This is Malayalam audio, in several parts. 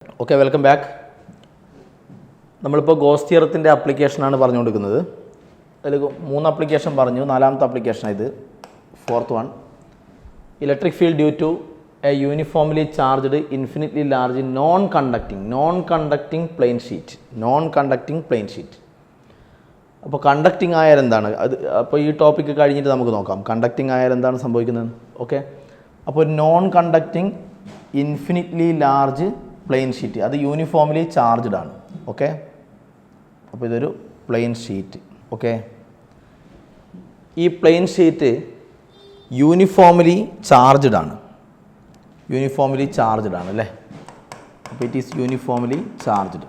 Okay, welcome back. നമ്മളിപ്പോൾ ഗോസ് തിയറത്തിൻ്റെ ആപ്ലിക്കേഷനാണ് പറഞ്ഞുകൊടുക്കുന്നത്. അതിൽ 3 ആപ്ലിക്കേഷൻ പറഞ്ഞു, 4ാമത്തെ ആപ്ലിക്കേഷനാണ് ഇത്, 4th one. Electric field due to a uniformly charged infinitely large non conducting plane sheet. അപ്പോൾ കണ്ടക്ടിങ് ആയാൽ എന്താണ് അത്? അപ്പോൾ ഈ ടോപ്പിക്ക് കഴിഞ്ഞിട്ട് നമുക്ക് നോക്കാം കണ്ടക്ടിങ് ആയാൽ എന്താണ് സംഭവിക്കുന്നത്. ഓക്കെ, അപ്പോൾ non conducting infinitely large plane sheet, അത് യൂണിഫോംലി ചാർജ്ഡ് ആണ്. ഓക്കെ, അപ്പോൾ ഇതൊരു പ്ലെയിൻ ഷീറ്റ്. ഓക്കെ, ഈ പ്ലെയിൻ ഷീറ്റ് യൂണിഫോംലി ചാർജ്ഡ് ആണ് അല്ലേ. അപ്പോൾ it is uniformly charged,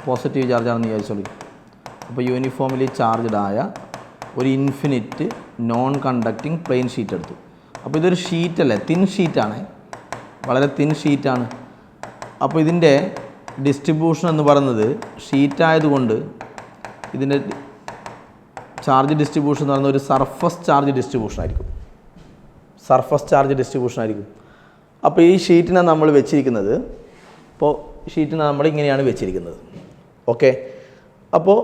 positive ചാർജാണെന്ന് വിചാരിച്ചോളൂ. അപ്പോൾ യൂണിഫോംലി ചാർജ്ഡ് ആയ ഒരു infinite non conducting plane sheet എടുത്തു. അപ്പോൾ ഇതൊരു ഷീറ്റല്ലേ, തിൻ ഷീറ്റാണ്, വളരെ തിൻ ഷീറ്റാണ്. അപ്പോൾ ഇതിൻ്റെ ഡിസ്ട്രിബ്യൂഷൻ എന്ന് പറയുന്നത് ഷീറ്റായതുകൊണ്ട് ഇതിൻ്റെ ചാർജ് ഡിസ്ട്രിബ്യൂഷൻ എന്ന് പറയുന്നത് ഒരു സർഫസ് ചാർജ് ഡിസ്ട്രിബ്യൂഷൻ ആയിരിക്കും. അപ്പോൾ ഈ ഷീറ്റിനെ നമ്മൾ വെച്ചിരിക്കുന്നത്, ഷീറ്റിനെ നമ്മൾ ഇങ്ങനെയാണ് വെച്ചിരിക്കുന്നത്. ഓക്കെ, അപ്പോൾ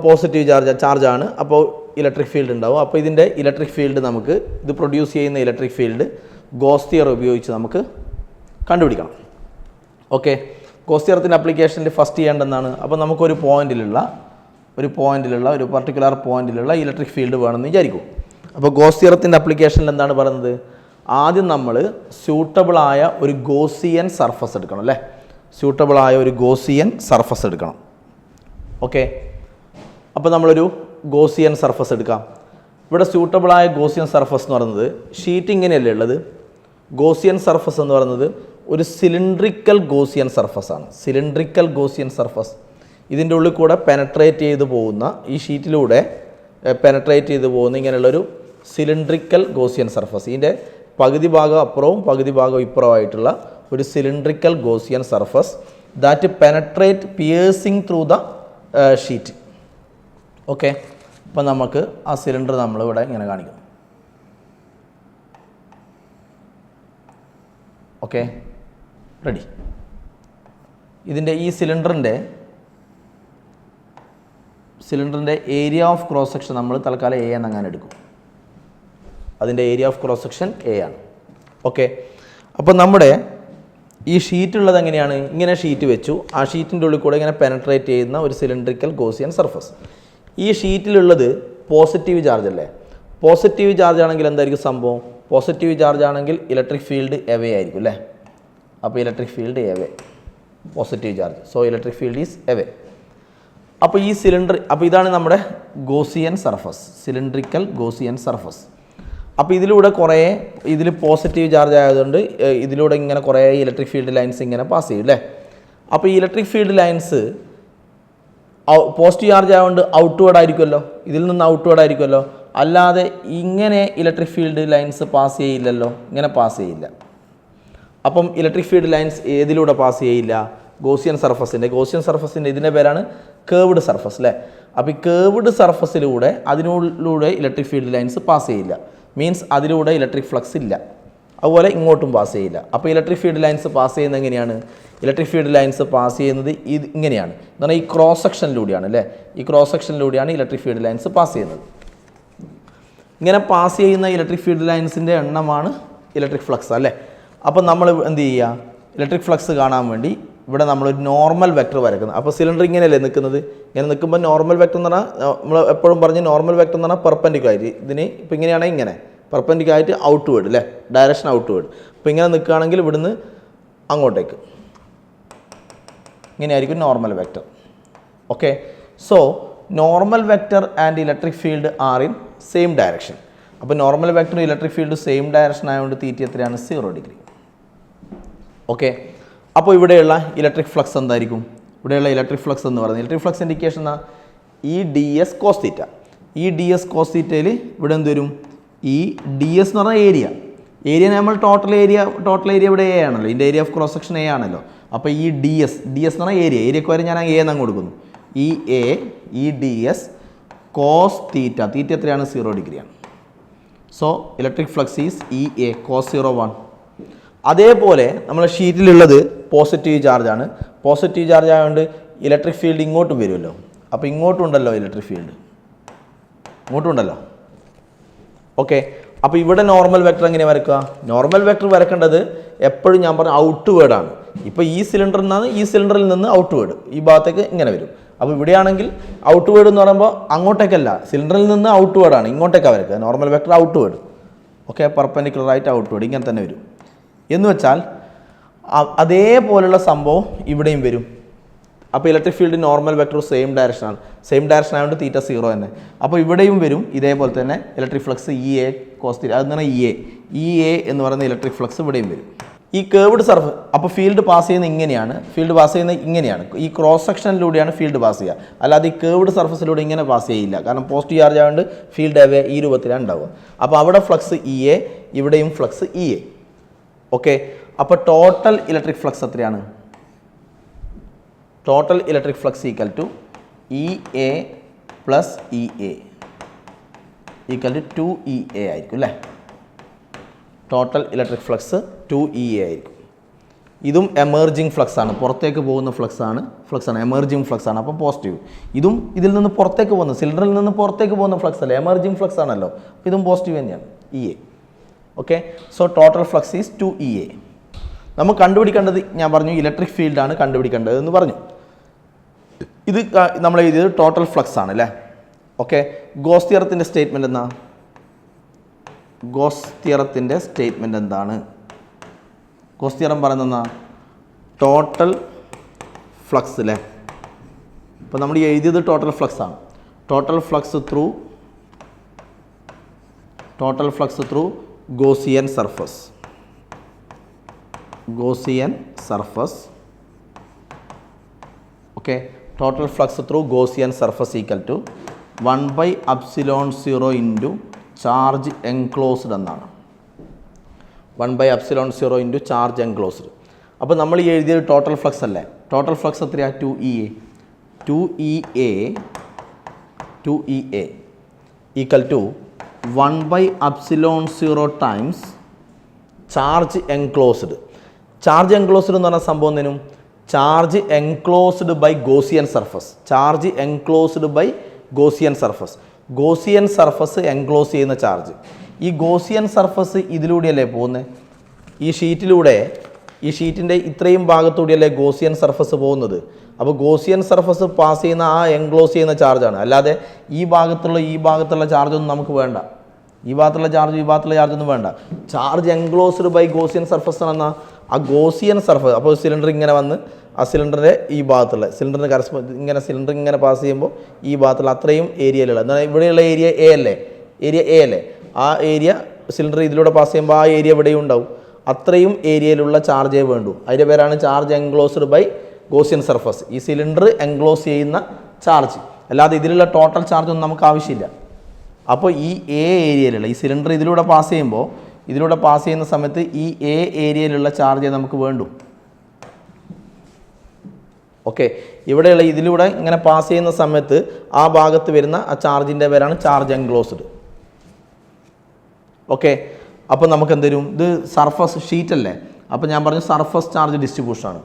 പോസിറ്റീവ് ചാർജാണ്, അപ്പോൾ ഇലക്ട്രിക് ഫീൽഡ് ഉണ്ടാവും. അപ്പോൾ ഇതിൻ്റെ ഇലക്ട്രിക് ഫീൽഡ് നമുക്ക്, ഇത് പ്രൊഡ്യൂസ് ചെയ്യുന്ന ഇലക്ട്രിക് ഫീൽഡ് ഗോസ് തിയറം ഉപയോഗിച്ച് നമുക്ക് കണ്ടുപിടിക്കണം. ഓക്കെ, ഗോസ് തിയറത്തിൻ്റെ ആപ്ലിക്കേഷനിൽ ഫസ്റ്റ് ചെയ്യേണ്ടതാണ്, അപ്പോൾ നമുക്കൊരു ഒരു പർട്ടിക്കുലർ പോയിന്റിലുള്ള ഇലക്ട്രിക് ഫീൽഡ് വേണമെന്ന് വിചാരിക്കും. അപ്പോൾ ഗോസ് തിയറത്തിൻ്റെ ആപ്ലിക്കേഷനിൽ എന്താണ് പറയുന്നത്? ആദ്യം നമ്മൾ സ്യൂട്ടബിളായ ഒരു ഗോസിയൻ സർഫസ് എടുക്കണം അല്ലേ, എടുക്കണം. ഓക്കെ, അപ്പോൾ നമ്മളൊരു ഗോസിയൻ സർഫസ് എടുക്കാം. ഇവിടെ സ്യൂട്ടബിളായ ഗോസിയൻ സർഫസ് എന്ന് പറയുന്നത് ഷീറ്റ് ഇങ്ങനെയല്ലേ ഉള്ളത്. ഗോസിയൻ സർഫസ് എന്ന് പറയുന്നത് ഒരു സിലിണ്ട്രിക്കൽ ഗോസിയൻ സർഫസ്. ഇതിൻ്റെ ഉള്ളിൽ കൂടെ പെനട്രേറ്റ് ചെയ്ത് പോകുന്ന, ഈ ഷീറ്റിലൂടെ പെനട്രേറ്റ് ചെയ്ത് പോകുന്ന ഇങ്ങനെയുള്ളൊരു സിലിണ്ട്രിക്കൽ ഗോസിയൻ സർഫസ്. ഇതിൻ്റെ പകുതി ഭാഗം അപ്പുറവും പകുതി ഭാഗം ഇപ്പുറമായിട്ടുള്ള ഒരു cylindrical Gaussian surface that penetrate piercing through the sheet. Okay, അപ്പം നമുക്ക് ആ സിലിണ്ടർ നമ്മളിവിടെ ഇങ്ങനെ കാണിക്കും. Okay, ready. ഇതിൻ്റെ ഈ സിലിണ്ടറിൻ്റെ ഏരിയ ഓഫ് ക്രോസ് സെക്ഷൻ നമ്മൾ തൽക്കാലം എ എന്നങ്ങനെ എടുക്കും. അതിൻ്റെ area of cross section A ആണ്. ഓക്കെ, അപ്പോൾ നമ്മുടെ ഈ ഷീറ്റ് ഉള്ളത് എങ്ങനെയാണ്? ഇങ്ങനെ ഷീറ്റ് വെച്ചു, ആ ഷീറ്റിൻ്റെ ഉള്ളിൽ കൂടെ ഇങ്ങനെ പെനട്രേറ്റ് ചെയ്യുന്ന ഒരു സിലിണ്ട്രിക്കൽ ഗോസിയൻ സർഫസ്. ഈ ഷീറ്റിലുള്ളത് പോസിറ്റീവ് ചാർജ് അല്ലേ. പോസിറ്റീവ് ചാർജ് ആണെങ്കിൽ എന്തായിരിക്കും സംഭവം? പോസിറ്റീവ് ചാർജ് ആണെങ്കിൽ ഇലക്ട്രിക് ഫീൽഡ് എവേ ആയിരിക്കും അല്ലേ. അപ്പോൾ electric field away, positive charge, so electric field is away. അപ്പോൾ ഈ അപ്പോൾ ഇതാണ് നമ്മുടെ Gaussian surface, cylindrical Gaussian surface. അപ്പോൾ ഇതിൽ പോസിറ്റീവ് ചാർജ് ആയതുകൊണ്ട് ഇതിലൂടെ ഇങ്ങനെ കുറേ ഇലക്ട്രിക് ഫീൽഡ് ലൈൻസ് ഇങ്ങനെ പാസ് ചെയ്യും അല്ലേ. അപ്പോൾ ഈ electric field lines positive charge ആയതുകൊണ്ട് ഔട്ട്വേർഡ് ആയിരിക്കുമല്ലോ, ഇതിൽ നിന്ന് ഔട്ട്വേർഡ് ആയിരിക്കുമല്ലോ. അല്ലാതെ ഇങ്ങനെ ഇലക്ട്രിക് ഫീൽഡ് ലൈൻസ് പാസ് ചെയ്യില്ലല്ലോ, ഇങ്ങനെ പാസ് ചെയ്യില്ല. അപ്പം ഇലക്ട്രിക് ഫീൽഡ് ലൈൻസ് ഏതിലൂടെ പാസ് ചെയ്യില്ല? ഗോസിയൻ സർഫസിൻ്റെ ഇതിൻ്റെ പേരാണ് കേർവ്ഡ് സർഫസ് അല്ലേ. അപ്പോൾ ഈ കേർവ്ഡ് സർഫസിലൂടെ അതിലൂടെ ഇലക്ട്രിക് ഫീൽഡ് ലൈൻസ് പാസ് ചെയ്യില്ല, മീൻസ് അതിലൂടെ ഇലക്ട്രിക് ഫ്ലക്സ് ഇല്ല. അതുപോലെ ഇങ്ങോട്ടും പാസ് ചെയ്യില്ല. അപ്പോൾ ഇലക്ട്രിക് ഫീൽഡ് ലൈൻസ് പാസ് ചെയ്യുന്നത് എങ്ങനെയാണ്? ഇലക്ട്രിക് ഫീൽഡ് ലൈൻസ് പാസ് ചെയ്യുന്നത് ഇങ്ങനെയാണ്, എന്ന് പറഞ്ഞാൽ ഈ ക്രോസ് സെക്ഷനിലൂടെയാണ് അല്ലേ. ഈ ക്രോസ് സെക്ഷനിലൂടെയാണ് ഇലക്ട്രിക് ഫീൽഡ് ലൈൻസ് പാസ് ചെയ്യുന്നത്. ഇങ്ങനെ പാസ് ചെയ്യുന്ന ഇലക്ട്രിക് ഫീൽഡ് ലൈൻസിൻ്റെ എണ്ണമാണ് ഇലക്ട്രിക് ഫ്ലക്സ് അല്ലേ. അപ്പോൾ നമ്മൾ എന്ത് ചെയ്യുക? ഇലക്ട്രിക് ഫ്ലക്സ് കാണാൻ വേണ്ടി ഇവിടെ നമ്മളൊരു നോർമൽ വെക്ടർ വരക്കുന്നത്. അപ്പോൾ സിലിണ്ടർ ഇങ്ങനെയല്ലേ നിൽക്കുന്നത്, ഇങ്ങനെ നിൽക്കുമ്പോൾ നോർമൽ വെക്ടർ എന്ന് പറഞ്ഞാൽ നമ്മൾ എപ്പോഴും പറഞ്ഞ് നോർമൽ വെക്ടർ എന്ന് പറഞ്ഞാൽ പെർപെൻഡിക്കുലർ. ഇതിന് ഇപ്പോൾ ഇങ്ങനെയാണെങ്കിൽ ഇങ്ങനെ പെർപെൻഡിക്കുലർ ഔട്ട്വേർഡ് അല്ലേ, ഡയറക്ഷൻ ഔട്ട്വേർഡ്. അപ്പോൾ ഇങ്ങനെ നിൽക്കുകയാണെങ്കിൽ ഇവിടുന്ന് അങ്ങോട്ടേക്ക് ഇങ്ങനെയായിരിക്കും normal vector. Okay, so normal vector and electric field are in same direction. അപ്പോൾ നോർമൽ വെക്ടറും ഇലക്ട്രിക് ഫീൽഡ് സെയിം ഡയറക്ഷൻ ആയതുകൊണ്ട് തീറ്റ എത്രയാണ്? 0 ഡിഗ്രി. ഓക്കെ, അപ്പോൾ ഇവിടെയുള്ള ഇലക്ട്രിക് ഫ്ലക്സ് എന്തായിരിക്കും? ഇവിടെയുള്ള ഇലക്ട്രിക് ഫ്ലക്സ് എന്ന് പറയുന്നത്, ഇലക്ട്രിക് ഫ്ലക്സ് ഇൻഡിക്കേഷൻ എന്നാ ഈ ds cos തീറ്റ. ഈ ds cos തീറ്റയിൽ ഇവിടെ എന്ത് വരും? ഈ ds എന്ന് പറഞ്ഞാൽ ഏരിയ നമ്മൾ ടോട്ടൽ ഏരിയ ഇവിടെ എ ആണല്ലോ, ഇതിൻ്റെ area of cross section A ആണല്ലോ. അപ്പോൾ ഈ ds എന്ന് പറഞ്ഞാൽ ഏരിയക്ക് വരെ ഞാൻ എ എന്നങ്ങ് കൊടുക്കുന്നു. ഈ ds cos തീറ്റ എത്രയാണ്? 0 ഡിഗ്രിയാണ്. So electric flux is EA cos 0 1. അതേപോലെ നമ്മുടെ ഷീറ്റിലുള്ളത് പോസിറ്റീവ് ചാർജാണ്. പോസിറ്റീവ് ചാർജ് ആയതുകൊണ്ട് ഇലക്ട്രിക് ഫീൽഡ് ഇങ്ങോട്ടും വരുമല്ലോ. അപ്പോൾ ഇങ്ങോട്ടും ഉണ്ടല്ലോ ഇലക്ട്രിക് ഫീൽഡ്, ഇങ്ങോട്ടും ഉണ്ടല്ലോ. ഓക്കെ, അപ്പോൾ ഇവിടെ നോർമൽ വെക്ടർ എങ്ങനെ വരയ്ക്കുക? നോർമൽ വെക്ടർ വരക്കേണ്ടത് എപ്പോഴും ഞാൻ പറഞ്ഞ ഔട്ട് വേർഡാണ്. ഇപ്പോൾ ഈ സിലിണ്ടറിൽ നിന്നാണ് ഈ സിലിണ്ടറിൽ നിന്ന് ഔട്ട് വേർഡ് ഈ ഭാഗത്തേക്ക് ഇങ്ങനെ വരും. അപ്പോൾ ഇവിടെയാണെങ്കിൽ ഔട്ട് വേർഡ് എന്ന് പറയുമ്പോൾ അങ്ങോട്ടേക്കല്ല, സിലിണ്ടറിൽ നിന്ന് ഔട്ട് വേർഡാണ്, ഇങ്ങോട്ടേക്കാണ് വരയ്ക്കുക. Normal vector out word. Okay, perpendicular ആയിട്ട് ഔട്ട് വേർഡ് ഇങ്ങനെ തന്നെ വരും. എന്ന് വെച്ചാൽ അതേപോലുള്ള സംഭവം ഇവിടെയും വരും. അപ്പോൾ electric field normal vector same ഡയറക്ഷനാണ്, സെയിം ഡയറക്ഷൻ ആയതുകൊണ്ട് തീറ്റ 0 തന്നെ. അപ്പോൾ ഇവിടെയും വരും ഇതേപോലെ തന്നെ electric flux EA cos theta, അതെന്ന് പറഞ്ഞാൽ EA എന്ന് പറയുന്ന ഇലക്ട്രിക് ഫ്ലക്സ് ഇവിടെയും വരും. ഈ കേർവ്ഡ് സർഫസ്, അപ്പോൾ ഫീൽഡ് പാസ് ചെയ്യുന്നത് ഇങ്ങനെയാണ്, ഫീൽഡ് പാസ് ചെയ്യുന്നത് ഇങ്ങനെയാണ്, ഈ ക്രോസ് സെക്ഷനിലൂടെയാണ് ഫീൽഡ് പാസ് ചെയ്യുക. അല്ലാതെ ഈ കേർവ്ഡ് സർഫസിലൂടെ ഇങ്ങനെ പാസ് ചെയ്യില്ല, കാരണം പോസിറ്റീവ് ചാർജ് ആയതുകൊണ്ട് ഫീൽഡ് അവേ ഈ രൂപത്തിലാണ് ഉണ്ടാവുക. അപ്പോൾ അവിടെ ഫ്ലക്സ് EA, ഇവിടെയും ഫ്ലക്സ് EA. ഓക്കെ, അപ്പോൾ ടോട്ടൽ ഇലക്ട്രിക് ഫ്ലക്സ് എത്രയാണ്? Total electric flux equal to EA plus EA equal to 2EA ആയിരിക്കും അല്ലേ? ടോട്ടൽ ഇലക്ട്രിക് ഫ്ലക്സ് 2EA ആയിരിക്കും. ഇതും എമർജിങ് ഫ്ലക്സ് ആണ്, പുറത്തേക്ക് പോകുന്ന ഫ്ലക്സ് ആണ്, എമർജിങ് ഫ്ലക്സ് ആണ്. അപ്പോൾ പോസിറ്റീവ്. ഇതും ഇതിൽ നിന്ന് പുറത്തേക്ക് പോകുന്ന, സിലിണ്ടറിൽ നിന്ന് പുറത്തേക്ക് പോകുന്ന ഫ്ലക്സ് അല്ലേ, എമർജിങ് ഫ്ലക്സ് ആണല്ലോ. അപ്പോൾ ഇതും പോസിറ്റീവ് തന്നെയാണ്, EA. Okay, so total flux is 2EA. നമ്മൾ കണ്ടുപിടിക്കേണ്ടത്, ഞാൻ പറഞ്ഞു ഇലക്ട്രിക് ഫീൽഡാണ് കണ്ടുപിടിക്കേണ്ടത് എന്ന് പറഞ്ഞു. ഇത് നമ്മൾ എഴുതിയത് ടോട്ടൽ ഫ്ലക്സ് ആണ് അല്ലേ? ഓക്കെ, ഗോസ് തിയറത്തിൻ്റെ സ്റ്റേറ്റ്മെൻറ്റ് എന്താ? ഗോസ് തിയറത്തിൻ്റെ സ്റ്റേറ്റ്മെൻറ്റ് എന്താണ്? ഗോസ് തിയറം പറയുന്ന ടോട്ടൽ ഫ്ലക്സ് അല്ലേ? ഇപ്പോൾ നമ്മൾ എഴുതിയത് ടോട്ടൽ ഫ്ലക്സ് ആണ്. Total flux through Gaussian surface. Okay, total flux through Gaussian surface equal to 1/ε0 into charge enclosed എന്നാണ്. 1/ε0 ഇൻറ്റു ചാർജ് എൻക്ലോസ്ഡ്. അപ്പോൾ നമ്മൾ ഈ എഴുതിയത് ടോട്ടൽ ഫ്ലക്സ് അല്ലേ? ടോട്ടൽ ഫ്ലക്സ് എത്രയാണ്? 2EA equal to 1/ε0 times charge enclosed. Charge enclosed എന്ന് പറഞ്ഞ സംഭവം എന്തിനും? Charge enclosed by Gaussian surface. Charge enclosed by Gaussian surface. Gaussian surface enclose ചെയ്യുന്ന ചാർജ്. ഈ ഗോസിയൻ സർഫസ് ഇതിലൂടെയല്ലേ പോകുന്നത്? ഈ ഷീറ്റിൻ്റെ ഇത്രയും ഭാഗത്തൂടെയല്ലേ ഗോസിയൻ സർഫസ് പോകുന്നത്. അപ്പോൾ ഗോസിയൻ സർഫസ് പാസ് ചെയ്യുന്ന ആ എൻക്ലോസ് ചെയ്യുന്ന ചാർജാണ്. അല്ലാതെ ഈ ഭാഗത്തുള്ള ചാർജൊന്നും നമുക്ക് വേണ്ട. ഈ ഭാഗത്തുള്ള ചാർജൊന്നും വേണ്ട. Charge enclosed by Gaussian surface എന്നാൽ ആ ഗോസിയൻ സർഫസ്. അപ്പോൾ സിലിണ്ടർ ഇങ്ങനെ വന്ന് ആ സിലിണ്ടറിൻ്റെ ഈ ഭാഗത്തുള്ള സിലിണ്ടറിന് സിലിണ്ടർ ഇങ്ങനെ പാസ് ചെയ്യുമ്പോൾ ഈ ഭാഗത്തുള്ള അത്രയും ഏരിയയിലുള്ള, എന്നാൽ ഇവിടെയുള്ള ഏരിയ A അല്ലേ? ആ ഏരിയ സിലിണ്ടർ ഇതിലൂടെ പാസ് ചെയ്യുമ്പോൾ ആ ഏരിയ ഇവിടെയും ഉണ്ടാവും. അത്രയും ഏരിയയിലുള്ള ചാർജേ വേണ്ടൂ. അതിൻ്റെ പേരാണ് charge enclosed by Gaussian surface. ഈ സിലിണ്ടർ എൻക്ലോസ് ചെയ്യുന്ന ചാർജ്. അല്ലാതെ ഇതിലുള്ള ടോട്ടൽ ചാർജ് ഒന്നും നമുക്ക് ആവശ്യമില്ല. അപ്പോൾ ഈ A ഏരിയയിലുള്ള ഈ സിലിണ്ടർ ഇതിലൂടെ പാസ് ചെയ്യുന്ന സമയത്ത് ഈ A ഏരിയയിലുള്ള ചാർജ് നമുക്ക് വേണ്ടു. ഓക്കെ, ഇവിടെയുള്ള ഇതിലൂടെ ഇങ്ങനെ പാസ് ചെയ്യുന്ന സമയത്ത് ആ ഭാഗത്ത് വരുന്ന ആ ചാർജിൻ്റെ പേരാണ് ചാർജ് എൻക്ലോസ്ഡ്. ഓക്കെ, അപ്പോൾ നമുക്ക് എന്തെങ്കിലും ഇത് സർഫസ് ഷീറ്റ് അല്ലേ? അപ്പോൾ ഞാൻ പറഞ്ഞു സർഫസ് ചാർജ് ഡിസ്ട്രിബ്യൂഷനാണ്.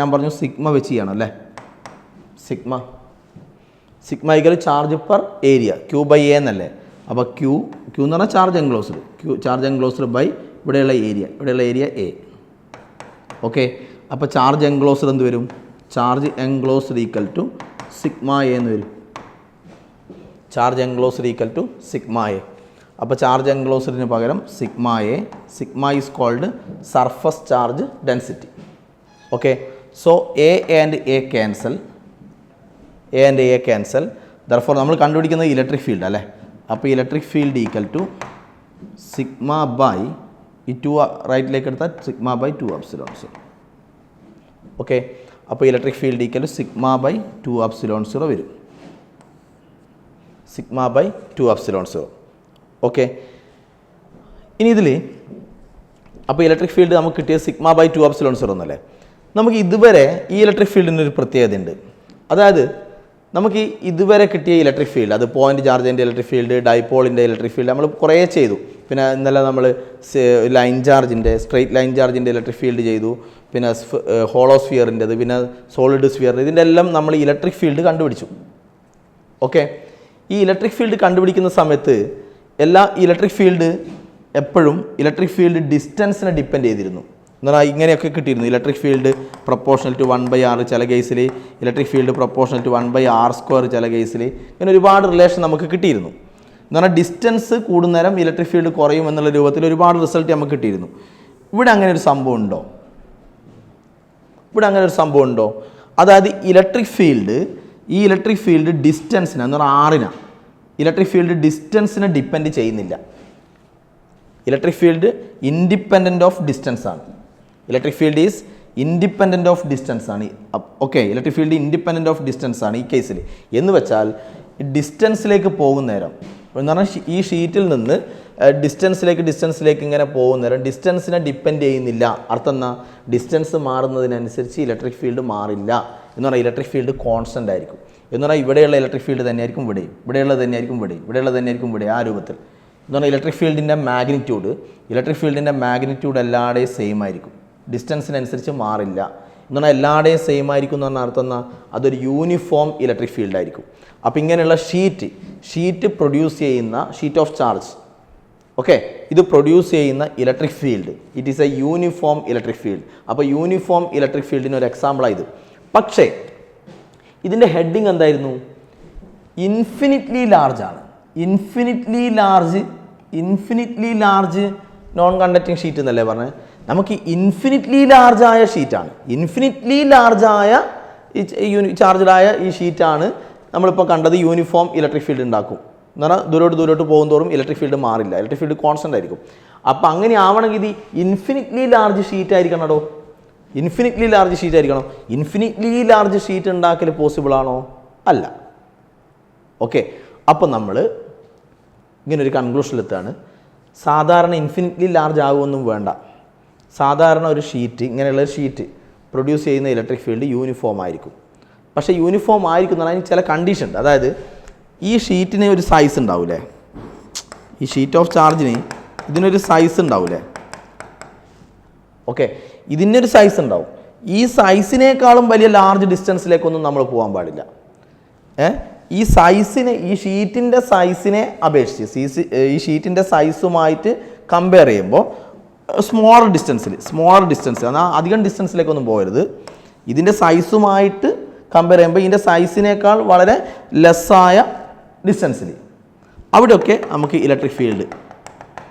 ഞാൻ പറഞ്ഞു സിഗ്മ വെച്ച് ചെയ്യണം അല്ലേ? Sigma equal charge per area, Q/A എന്നല്ലേ? അപ്പോൾ Q എന്ന് പറഞ്ഞാൽ ചാർജ് എൻക്ലോസ്ഡ് ബൈ ഇവിടെയുള്ള ഏരിയ A. ഓക്കെ, അപ്പോൾ ചാർജ് എൻക്ലോസ്ഡ് എന്ത് വരും? Charge enclosed equal to sigma A എന്ന് വരും. Charge enclosed equal to sigma A. അപ്പോൾ ചാർജ് എൻക്ലോസ്ഡിന് പകരം sigma is called surface charge density. Okay, so A and A cancel. Therefore നമ്മൾ കണ്ടുപിടിക്കുന്നത് ഇലക്ട്രിക് ഫീൽഡ് അല്ലേ? അപ്പോൾ electric field equal to sigma by ഈ 2 റൈറ്റിലേക്ക് എടുത്താൽ സിഗ്മ ബൈ 2ε0. ഓക്കെ, അപ്പോൾ electric field equal to sigma by 2ε0 വരും. ഓക്കെ, ഇനി ഇതിൽ അപ്പോൾ ഇലക്ട്രിക് ഫീൽഡ് നമുക്ക് കിട്ടിയത് സിഗ്മ ബൈ 2ε0 എന്നല്ലേ? നമുക്ക് ഇതുവരെ ഈ ഇലക്ട്രിക് ഫീൽഡിന് ഒരു പ്രത്യേകതയുണ്ട്. അതായത് നമുക്ക് ഇതുവരെ കിട്ടിയ ഇലക്ട്രിക് ഫീൽഡ്, അത് പോയിന്റ് ചാർജിൻ്റെ ഇലക്ട്രിക് ഫീൽഡ്, ഡൈപോളിൻ്റെ ഇലക്ട്രിക് ഫീൽഡ് നമ്മൾ കുറേ ചെയ്തു. പിന്നെ ഇന്നലെ നമ്മൾ സ്ട്രെയിറ്റ് ലൈൻ ചാർജിൻ്റെ ഇലക്ട്രിക് ഫീൽഡ് ചെയ്തു. പിന്നെ ഹോളോസ്ഫിയറിൻ്റെത്, പിന്നെ സോളിഡ് സ്ഫിയർ, ഇതിൻ്റെ എല്ലാം നമ്മൾ ഇലക്ട്രിക് ഫീൽഡ് കണ്ടുപിടിച്ചു. ഓക്കെ, ഈ ഇലക്ട്രിക് ഫീൽഡ് കണ്ടുപിടിക്കുന്ന സമയത്ത് എല്ലാ ഇലക്ട്രിക് ഫീൽഡ് എപ്പോഴും ഇലക്ട്രിക് ഫീൽഡ് ഡിസ്റ്റൻസിനെ ഡിപ്പെൻഡ് ചെയ്തിരുന്നു. എന്ന് പറഞ്ഞാൽ ഇങ്ങനെയൊക്കെ കിട്ടിയിരുന്നു. Electric field proportional to 1/r ചില കേസിൽ, electric field proportional to 1/r² ചില കേസിൽ, ഇങ്ങനെ ഒരുപാട് റിലേഷൻ നമുക്ക് കിട്ടിയിരുന്നു. എന്ന് പറഞ്ഞാൽ ഡിസ്റ്റൻസ് കൂടുന്നേരം ഇലക്ട്രിക് ഫീൽഡ് കുറയും എന്നുള്ള രൂപത്തിൽ ഒരുപാട് റിസൾട്ട് നമുക്ക് കിട്ടിയിരുന്നു. ഇവിടെ അങ്ങനെ ഒരു സംഭവം ഉണ്ടോ? ഇവിടെ അങ്ങനെ ഒരു സംഭവം ഉണ്ടോ? അതായത് ഇലക്ട്രിക് ഫീൽഡ് ഡിസ്റ്റൻസിന് എന്ന് പറഞ്ഞാൽ ആറിനാണ്. ഇലക്ട്രിക് ഫീൽഡ് ഡിസ്റ്റൻസിനെ ഡിപ്പെൻഡ് ചെയ്യുന്നില്ല. Electric field independent of distance ആണ്. Electric field is independent of distance ആണ്. Okay, electric field independent of distance ആണ് ഈ കേസിൽ. എന്ന് വെച്ചാൽ ഡിസ്റ്റൻസിലേക്ക് പോകുന്നേരം എന്ന് പറഞ്ഞാൽ ഈ ഷീറ്റിൽ നിന്ന് ഡിസ്റ്റൻസിലേക്ക് ഇങ്ങനെ പോകുന്നേരം ഡിസ്റ്റൻസിനെ ഡിപ്പെൻഡ് ചെയ്യുന്നില്ല. അർത്ഥം എന്നാ? ഡിസ്റ്റൻസ് മാറുന്നതിനനുസരിച്ച് ഇലക്ട്രിക് ഫീൽഡ് മാറില്ല എന്ന് പറഞ്ഞാൽ ഇലക്ട്രിക് ഫീൽഡ് കോൺസ്റ്റൻ്റ് ആയിരിക്കും. എന്ന് പറഞ്ഞാൽ ഇവിടെയുള്ള ഇലക്ട്രിക് ഫീൽഡ് തന്നെയായിരിക്കും ഇവിടെയും, ഇവിടെയുള്ളത് തന്നെയായിരിക്കും ഇവിടെയും, ഇവിടെയുള്ളത് തന്നെയായിരിക്കും ഇവിടെ, ആ രൂപത്തിൽ. എന്ന് പറഞ്ഞാൽ ഇലക്ട്രിക് ഫീൽഡിൻ്റെ മാഗ്നിറ്റ്യൂഡ് എല്ലാവരുടെയും സെയിം ആയിരിക്കും, ഡിസ്റ്റൻസിനനുസരിച്ച് മാറില്ല. എന്ന് പറഞ്ഞാൽ എല്ലാവരുടെയും സെയിം ആയിരിക്കും എന്ന് പറഞ്ഞാൽ അർത്ഥം എന്നാൽ അതൊരു യൂണിഫോം ഇലക്ട്രിക് ഫീൽഡ് ആയിരിക്കും. അപ്പോൾ ഇങ്ങനെയുള്ള ഷീറ്റ് പ്രൊഡ്യൂസ് ചെയ്യുന്ന ഷീറ്റ് ഓഫ് ചാർജ്, ഓക്കെ, ഇത് പ്രൊഡ്യൂസ് ചെയ്യുന്ന electric field it is A uniform electric field. അപ്പോൾ യൂണിഫോം ഇലക്ട്രിക് ഫീൽഡിന് ഒരു എക്സാമ്പിളാണ് ഇത്. പക്ഷേ ഇതിൻ്റെ ഹെഡിങ് എന്തായിരുന്നു? ഇൻഫിനിറ്റ്ലി ലാർജ് ആണ്. Infinitely large non conducting sheet എന്നല്ലേ പറഞ്ഞത്? നമുക്ക് ഇൻഫിനിറ്റ്ലി ലാർജായ ഷീറ്റാണ്, ഇൻഫിനിറ്റ്ലി ലാർജായ ചാർജായ ഈ ഷീറ്റാണ് നമ്മളിപ്പോൾ കണ്ടത്. യൂണിഫോം ഇലക്ട്രിക് ഫീൽഡ് ഉണ്ടാക്കും എന്ന് പറഞ്ഞാൽ ദൂരോട്ട് പോകുന്തോറും ഇലക്ട്രിക് ഫീൽഡ് മാറില്ല, ഇലക്ട്രിക് ഫീൽഡ് കോൺസ്റ്റൻ്റ് ആയിരിക്കും. അപ്പോൾ അങ്ങനെ ആവണമെങ്കിൽ ഇത് ഇൻഫിനിറ്റ്ലി ലാർജ് ഷീറ്റ് ആയിരിക്കണോ? ഇൻഫിനിറ്റ്ലി ലാർജ് ഷീറ്റ് ഉണ്ടാക്കൽ പോസിബിൾ ആണോ? അല്ല. ഓക്കെ, അപ്പോൾ നമ്മൾ ഇങ്ങനൊരു കൺക്ലൂഷനിലെത്താണ്. സാധാരണ ഇൻഫിനിറ്റ്ലി ലാർജ് ആകുമൊന്നും വേണ്ട. സാധാരണ ഒരു ഷീറ്റ്, ഇങ്ങനെയുള്ള ഷീറ്റ് പ്രൊഡ്യൂസ് ചെയ്യുന്ന ഇലക്ട്രിക് ഫീൽഡ് യൂണിഫോം ആയിരിക്കും. പക്ഷേ യൂണിഫോം ആയിരിക്കും എന്ന് പറഞ്ഞാൽ ചില കണ്ടീഷൻ ഉണ്ട്. അതായത് ഈ ഷീറ്റിന് ഒരു സൈസ് ഉണ്ടാവില്ലേ, ഈ ഷീറ്റ് ഓഫ് ചാർജിന് ഇതിനൊരു സൈസ് ഉണ്ടാവില്ലേ? ഓക്കെ, ഇതിനൊരു സൈസ് ഉണ്ടാവും. ഈ സൈസിനേക്കാളും വലിയ ലാർജ് ഡിസ്റ്റൻസിലേക്കൊന്നും നമ്മൾ പോകാൻ പാടില്ല. ഈ ഷീറ്റിൻ്റെ സൈസിനെ അപേക്ഷിച്ച് ഈ ഷീറ്റിൻ്റെ സൈസുമായിട്ട് കമ്പയർ ചെയ്യുമ്പോൾ സ്മോളർ ഡിസ്റ്റൻസ് എന്നാൽ അധികം ഡിസ്റ്റൻസിലേക്കൊന്നും പോകരുത്. ഇതിൻ്റെ സൈസുമായിട്ട് കമ്പയർ ചെയ്യുമ്പോൾ ഇതിൻ്റെ സൈസിനേക്കാൾ വളരെ ലെസ്സായ ഡിസ്റ്റൻസിൽ അവിടെയൊക്കെ നമുക്ക്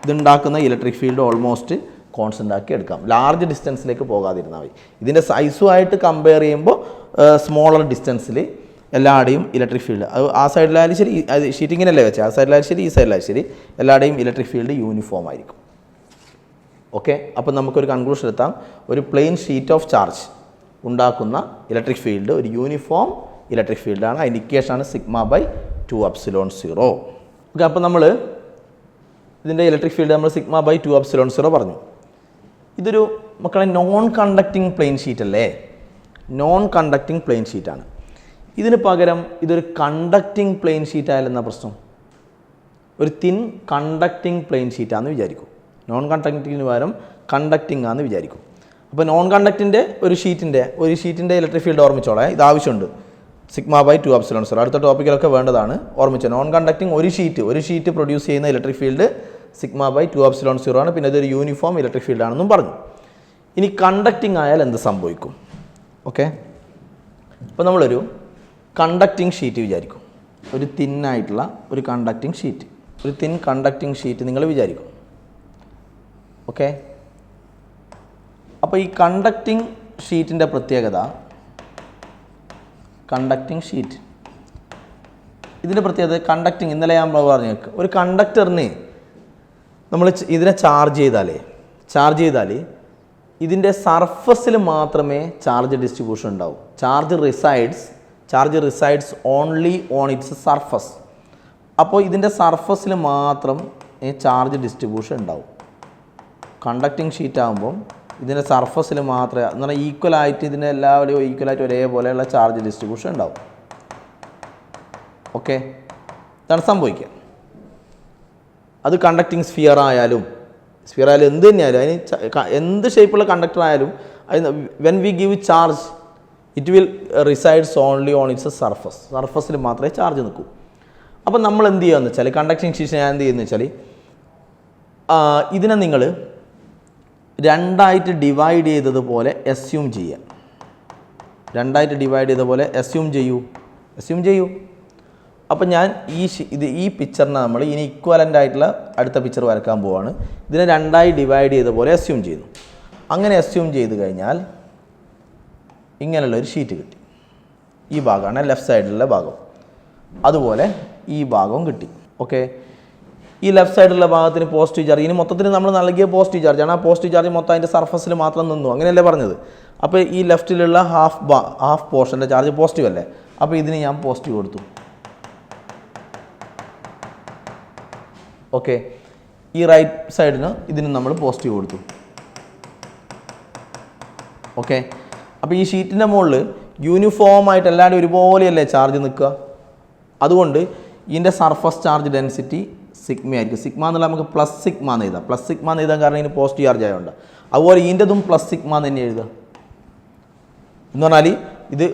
ഇതുണ്ടാക്കുന്ന ഇലക്ട്രിക് ഫീൽഡ് ഓൾമോസ്റ്റ് കോൺസ്റ്റൻ്റ് ആക്കി എടുക്കാം. ലാർജ് ഡിസ്റ്റൻസിലേക്ക് പോകാതിരുന്നാൽ മതി. ഇതിൻ്റെ സൈസുമായിട്ട് കമ്പയർ ചെയ്യുമ്പോൾ സ്മോളർ ഡിസ്റ്റൻസിൽ എല്ലാവരുടെയും ഇലക്ട്രിക് ഫീൽഡ്, ആ സൈഡിലായാലും ശരി, ഷീറ്റിങ്ങിനല്ലേ വെച്ചാൽ ആ സൈഡിലായാലും ശരി ഈ സൈഡിലായാലും ശരി, എല്ലാവരുടെയും ഇലക്ട്രിക് ഫീൽഡ് യൂണിഫോം ആയിരിക്കും. ഓക്കെ, അപ്പോൾ നമുക്കൊരു കൺക്ലൂഷൻ എത്താം. ഒരു പ്ലെയിൻ ഷീറ്റ് ഓഫ് ചാർജ് ഉണ്ടാക്കുന്ന ഇലക്ട്രിക് ഫീൽഡ് ഒരു യൂണിഫോം ഇലക്ട്രിക് ഫീൽഡാണ്. അതിൻ്റെ ഇക്വേഷനാണ് σ/2ε0. ഓക്കെ, അപ്പോൾ നമ്മൾ ഇതിൻ്റെ ഇലക്ട്രിക് ഫീൽഡ് നമ്മൾ σ/2ε0 പറഞ്ഞു. ഇതൊരു മക്കളെ നോൺ കണ്ടക്റ്റിംഗ് പ്ലെയിൻ ഷീറ്റ് അല്ലേ? നോൺ കണ്ടക്റ്റിംഗ് പ്ലെയിൻ ഷീറ്റാണ്. ഇതിന് പകരം ഇതൊരു കണ്ടക്റ്റിംഗ് പ്ലെയിൻ ഷീറ്റ് ആയാലെന്നാ പ്രശ്നം? ഒരു തിൻ കണ്ടക്റ്റിംഗ് പ്ലെയിൻ ഷീറ്റാണെന്ന് വിചാരിക്കും. നോൺ കണ്ടക്റ്റിങ്ങിന് പകരം കണ്ടക്റ്റിംഗ് ആണെന്ന് വിചാരിക്കും. അപ്പോൾ നോൺ കണ്ടക്റ്റിൻ്റെ ഒരു ഷീറ്റിൻ്റെ ഇലക്ട്രിക് ഫീൽഡ് ഓർമ്മിച്ചോളാം. ഇത് ആവശ്യമുണ്ട്. σ/2ε0 അടുത്ത ടോപ്പിക്കിലൊക്കെ വേണ്ടതാണ്. ഓർമ്മിച്ചോ, നോൺ കണ്ടക്റ്റിംഗ് ഒരു ഷീറ്റ് പ്രൊഡ്യൂസ് ചെയ്യുന്ന ഇലക്ട്രിക് ഫീൽഡ് σ/2ε0 ആണ്. പിന്നെ ഇതൊരു യൂണിഫോം ഇലക്ട്രിക് ഫീൽഡ് ആണെന്നും പറഞ്ഞു. ഇനി കണ്ടക്റ്റിംഗ് ആയാൽ എന്ത് സംഭവിക്കും? ഓക്കെ, അപ്പോൾ നമ്മളൊരു കണ്ടക്റ്റിംഗ് ഷീറ്റ് വിചാരിക്കും. ഒരു തിന്നായിട്ടുള്ള ഒരു കണ്ടക്റ്റിംഗ് ഷീറ്റ് നിങ്ങൾ വിചാരിക്കും. ഓക്കെ, അപ്പോൾ ഈ കണ്ടക്റ്റിംഗ് ഷീറ്റിൻ്റെ പ്രത്യേകത, ഇതിൻ്റെ പ്രത്യേകത കണ്ടക്റ്റിംഗ്, ഇന്നലെ ഞാൻ പറഞ്ഞു, ഒരു കണ്ടക്ടറിന് നമ്മൾ ഇതിനെ ചാർജ് ചെയ്താൽ ഇതിൻ്റെ സർഫസിൽ മാത്രമേ ചാർജ് ഡിസ്ട്രിബ്യൂഷൻ ഉണ്ടാവും. Charge resides only on its surface. അപ്പോൾ ഇതിൻ്റെ സർഫസിൽ മാത്രം ചാർജ് ഡിസ്ട്രിബ്യൂഷൻ ഉണ്ടാവും. കണ്ടക്റ്റിംഗ് ഷീറ്റ് ആകുമ്പം ഇതിൻ്റെ സർഫസിൽ മാത്രമേ, എന്ന് പറഞ്ഞാൽ ഈക്വലായിട്ട് ഇതിൻ്റെ എല്ലാവരുടെയും ഈക്വലായിട്ട് ഒരേപോലെയുള്ള ചാർജ് ഡിസ്ട്രിബ്യൂഷൻ ഉണ്ടാവും. ഓക്കെ, ഇതാണ് സംഭവിക്കുക. അത് കണ്ടക്റ്റിംഗ് സ്ഫിയർ ആയാലും എന്ത് തന്നെയായാലും, അതിന് എന്ത് ഷേപ്പുള്ള കണ്ടക്ടർ ആയാലും when we give charge it will resides only on its surface. സർഫസിൽ മാത്രമേ ചാർജ് നിൽക്കൂ. അപ്പം നമ്മൾ എന്ത് ചെയ്യുകയെന്ന് വെച്ചാൽ കണ്ടക്ടിങ് ഷീറ്റ് ഞാൻ എന്ത് ചെയ്യുന്നത് വെച്ചാൽ ഇതിനെ നിങ്ങൾ രണ്ടായിട്ട് ഡിവൈഡ് ചെയ്തതുപോലെ അസ്യൂം ചെയ്യുക. രണ്ടായിട്ട് ഡിവൈഡ് ചെയ്തതുപോലെ അസ്യൂം ചെയ്യൂ. അപ്പം ഞാൻ ഈ പിക്ചറിനെ നമ്മൾ ഇനി ഇക്വലൻ്റ് ആയിട്ടുള്ള അടുത്ത പിക്ചർ വരക്കാൻ പോവാണ്. ഇതിനെ രണ്ടായി ഡിവൈഡ് ചെയ്ത പോലെ അസ്യൂം ചെയ്യുന്നു. അങ്ങനെ അസ്യൂം ചെയ്ത് കഴിഞ്ഞാൽ ഇങ്ങനെയുള്ള ഒരു ഷീറ്റ് കിട്ടി. ഈ ഭാഗമാണ് ലെഫ്റ്റ് സൈഡിലുള്ള ഭാഗം. അതുപോലെ ഈ ഭാഗവും കിട്ടി. ഓക്കെ, ഈ ലെഫ്റ്റ് സൈഡിലുള്ള ഭാഗത്തിന് പോസിറ്റീവ് ചാർജ്, ഇനി മൊത്തത്തിൽ നമ്മൾ നൽകിയ പോസിറ്റീവ് ചാർജാണ്. ആ പോസിറ്റീവ് ചാർജ് മൊത്തം അതിൻ്റെ സർഫസിൽ മാത്രം നിന്നു, അങ്ങനെയല്ലേ പറഞ്ഞത്. അപ്പോൾ ഈ ലെഫ്റ്റിലുള്ള ഹാഫ് പോർഷൻ്റെ ചാർജ് പോസിറ്റീവ് അല്ലേ. അപ്പോൾ ഇതിന് ഞാൻ പോസിറ്റീവ് കൊടുത്തു. ഓക്കെ, ഈ റൈറ്റ് സൈഡിന് ഇതിന് നമ്മൾ പോസിറ്റീവ് കൊടുത്തു. ഓക്കെ, അപ്പോൾ ഈ ഷീറ്റിൻ്റെ മുകളിൽ യൂണിഫോമായിട്ട് എല്ലാവരും ഒരുപോലെയല്ലേ ചാർജ് നിൽക്കുക. അതുകൊണ്ട് ഇതിൻ്റെ സർഫസ് ചാർജ് ഡെൻസിറ്റി സിഗ്മ ആയിരിക്കും. സിഗ്മ എന്നുള്ള നമുക്ക് പ്ലസ് സിഗ്മ എന്ന് എഴുതാം. പ്ലസ് സിഗ്മ എന്ന് എഴുതാൻ കാരണം ഇതിന് പോസിറ്റീവ് ചാർജ് ആയതുകൊണ്ട്. അതുപോലെ ഇതിൻ്റെതും പ്ലസ് സിഗ്മ എന്ന് തന്നെ എഴുതുക. എന്ന് പറഞ്ഞാൽ ഇത്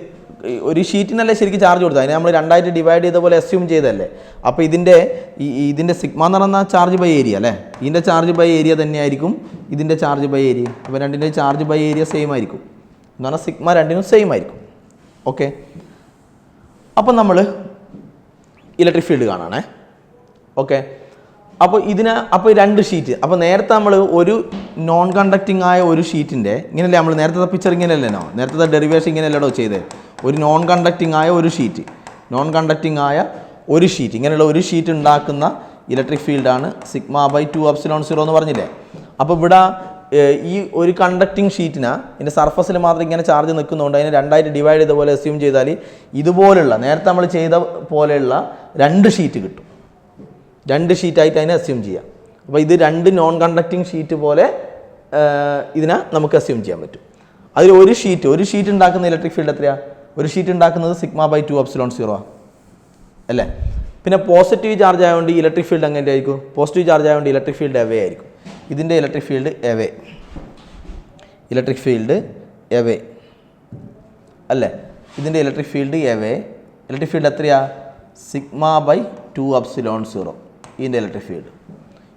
ഒരു ഷീറ്റിനല്ലേ ശരിക്കും ചാർജ് കൊടുത്തത്, അതിനെ നമ്മൾ രണ്ടായിട്ട് ഡിവൈഡ് ചെയ്ത പോലെ അസ്യൂം ചെയ്തല്ലേ. അപ്പോൾ ഇതിൻ്റെ സിഗ്മ എന്ന് പറഞ്ഞാൽ ചാർജ് ബൈ ഏരിയ അല്ലേ. ഇതിൻ്റെ ചാർജ് ബൈ ഏരിയ തന്നെയായിരിക്കും ഇതിൻ്റെ ചാർജ് ബൈ ഏരിയ. അപ്പോൾ രണ്ടിൻ്റെ ചാർജ് ബൈ ഏരിയ സെയിം ആയിരിക്കും. എന്ന് പറഞ്ഞാൽ സിഗ്മ രണ്ടിനും സെയിം ആയിരിക്കും. ഓക്കെ, അപ്പം നമ്മൾ ഇലക്ട്രിക് ഫീൽഡ് കാണാണേ. ഓക്കെ, അപ്പോൾ രണ്ട് ഷീറ്റ്. അപ്പോൾ നേരത്തെ നമ്മൾ ഒരു നോൺ കണ്ടക്റ്റിംഗ് ആയ ഒരു ഷീറ്റിൻ്റെ ഇങ്ങനെയല്ലേ നമ്മൾ നേരത്തെ പിക്ചർ ഇങ്ങനെയല്ലേനോ, നേരത്തെ ഡെറിവേഷൻ ഇങ്ങനെയല്ലടോ ചെയ്തത്. ഒരു നോൺ കണ്ടക്റ്റിംഗ് ആയ ഒരു ഷീറ്റ്, ഇങ്ങനെയുള്ള ഒരു ഷീറ്റ് ഉണ്ടാക്കുന്ന ഇലക്ട്രിക് ഫീൽഡാണ് സിഗ്മ ബൈ 2ε0 എന്ന് പറഞ്ഞില്ലേ. അപ്പോൾ ഇവിടെ ഈ ഒരു കണ്ടക്റ്റിംഗ് ഷീറ്റിന് ഇതിൻ്റെ സർഫസിൽ മാത്രം ഇങ്ങനെ ചാർജ് നിൽക്കുന്നതുകൊണ്ട് അതിനെ രണ്ടായിട്ട് ഡിവൈഡ് ചെയ്ത പോലെ അസ്യൂം ചെയ്താൽ ഇതുപോലുള്ള നേരത്തെ നമ്മൾ ചെയ്ത പോലെയുള്ള രണ്ട് ഷീറ്റ് കിട്ടും. രണ്ട് ഷീറ്റായിട്ട് അതിനെ അസ്യൂം ചെയ്യാം. അപ്പോൾ ഇത് രണ്ട് നോൺ കണ്ടക്റ്റിംഗ് ഷീറ്റ് പോലെ ഇതിനെ നമുക്ക് അസ്യൂം ചെയ്യാൻ പറ്റും. അതിൽ ഒരു ഷീറ്റ് ഉണ്ടാക്കുന്ന ഇലക്ട്രിക് ഫീൽഡ് എത്രയാണ്? ഒരു ഷീറ്റ് ഉണ്ടാക്കുന്നത് സിഗ്മ ബൈ 2ε0 അല്ലേ. പിന്നെ പോസിറ്റീവ് ചാർജ് ആയതുകൊണ്ട് ഇലക്ട്രിക് ഫീൽഡ് എങ്ങനെ ആയിരിക്കും? പോസിറ്റീവ് ചാർജ് ആയതുകൊണ്ട് ഇലക്ട്രിക് ഫീൽഡ് എവേ ആയിരിക്കും. ഇതിൻ്റെ ഇലക്ട്രിക് ഫീൽഡ് എവേ അല്ലേ. ഇതിൻ്റെ ഇലക്ട്രിക് ഫീൽഡ് എത്രയാ? സിഗ്മ ബൈ 2ε0 ഇതിൻ്റെ ഇലക്ട്രിക് ഫീൽഡ്.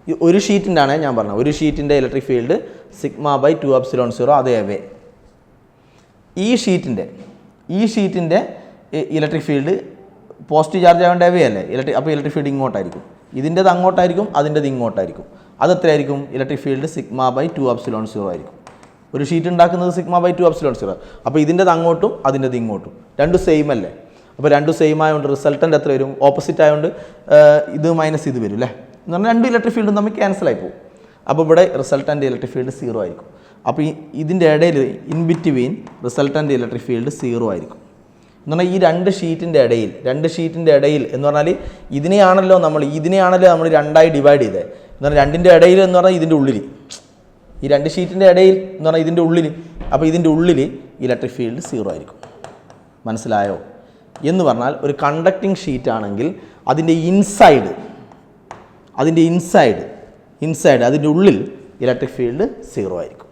ഈ ഒരു ഷീറ്റിൻ്റെ ആണ് ഞാൻ പറഞ്ഞത്. ഒരു ഷീറ്റിൻ്റെ ഇലക്ട്രിക് ഫീൽഡ് സിഗ്മ ബൈ 2ε0 അത് എവേ. ഈ ഷീറ്റിൻ്റെ ഇലക്ട്രിക് ഫീൽഡ് പോസിറ്റീവ് ചാർജ് ആവേണ്ട എവേ അല്ലേ. അപ്പോൾ ഇലക്ട്രിക് ഫീൽഡ് ഇങ്ങോട്ടായിരിക്കും. ഇതിൻ്റെത് അങ്ങോട്ടായിരിക്കും, അതിൻ്റെത് ഇങ്ങോട്ടായിരിക്കും. അത് എത്രയായിരിക്കും? ഇലക്ട്രിക് ഫീൽഡ് സിഗ്മ ബൈ 2ε0 ആയിരിക്കും. ഒരു ഷീറ്റ് ഉണ്ടാക്കുന്നത് സിഗ്മ ബൈ 2ε0. അപ്പോൾ ഇതിൻ്റെത് അങ്ങോട്ടും അതിൻ്റെത് ഇങ്ങോട്ടും രണ്ടും സെയിം അല്ലേ. അപ്പോൾ രണ്ടും സെയിം ആയതുകൊണ്ട് റിസൾട്ടൻ്റ് എത്ര വരും? ഓപ്പോസിറ്റ് ആയതുകൊണ്ട് ഇത് മൈനസ് ഇത് വരും അല്ലേ. എന്ന് പറഞ്ഞാൽ രണ്ട് ഇലക്ട്രിക് ഫീൽഡും തമ്മിൽ ക്യാൻസൽ ആയി പോകും. അപ്പോൾ ഇവിടെ റിസൾട്ടൻ്റ് ഇലക്ട്രിക് ഫീൽഡ് 0 ആയിരിക്കും. അപ്പോൾ ഇതിൻ്റെ ഇടയിൽ in between resultant electric field 0 ആയിരിക്കും. എന്ന് പറഞ്ഞാൽ ഈ രണ്ട് ഷീറ്റിൻ്റെ ഇടയിൽ എന്ന് പറഞ്ഞാൽ ഇതിനെയാണല്ലോ നമ്മൾ രണ്ടായി ഡിവൈഡ് ചെയ്തത്. എന്ന് പറഞ്ഞാൽ രണ്ടിൻ്റെ ഇടയിൽ എന്ന് പറഞ്ഞാൽ ഇതിൻ്റെ ഉള്ളിൽ, ഈ രണ്ട് ഷീറ്റിൻ്റെ ഇടയിൽ എന്ന് പറഞ്ഞാൽ ഇതിൻ്റെ ഉള്ളിൽ. അപ്പോൾ ഇതിൻ്റെ ഉള്ളിൽ ഇലക്ട്രിക് ഫീൽഡ് 0 ആയിരിക്കും. മനസ്സിലായോ? എന്ന് പറഞ്ഞാൽ ഒരു കണ്ടക്റ്റിംഗ് ഷീറ്റ് ആണെങ്കിൽ അതിൻ്റെ ഇൻസൈഡ് അതിൻ്റെ ഉള്ളിൽ ഇലക്ട്രിക് ഫീൽഡ് 0 ആയിരിക്കും.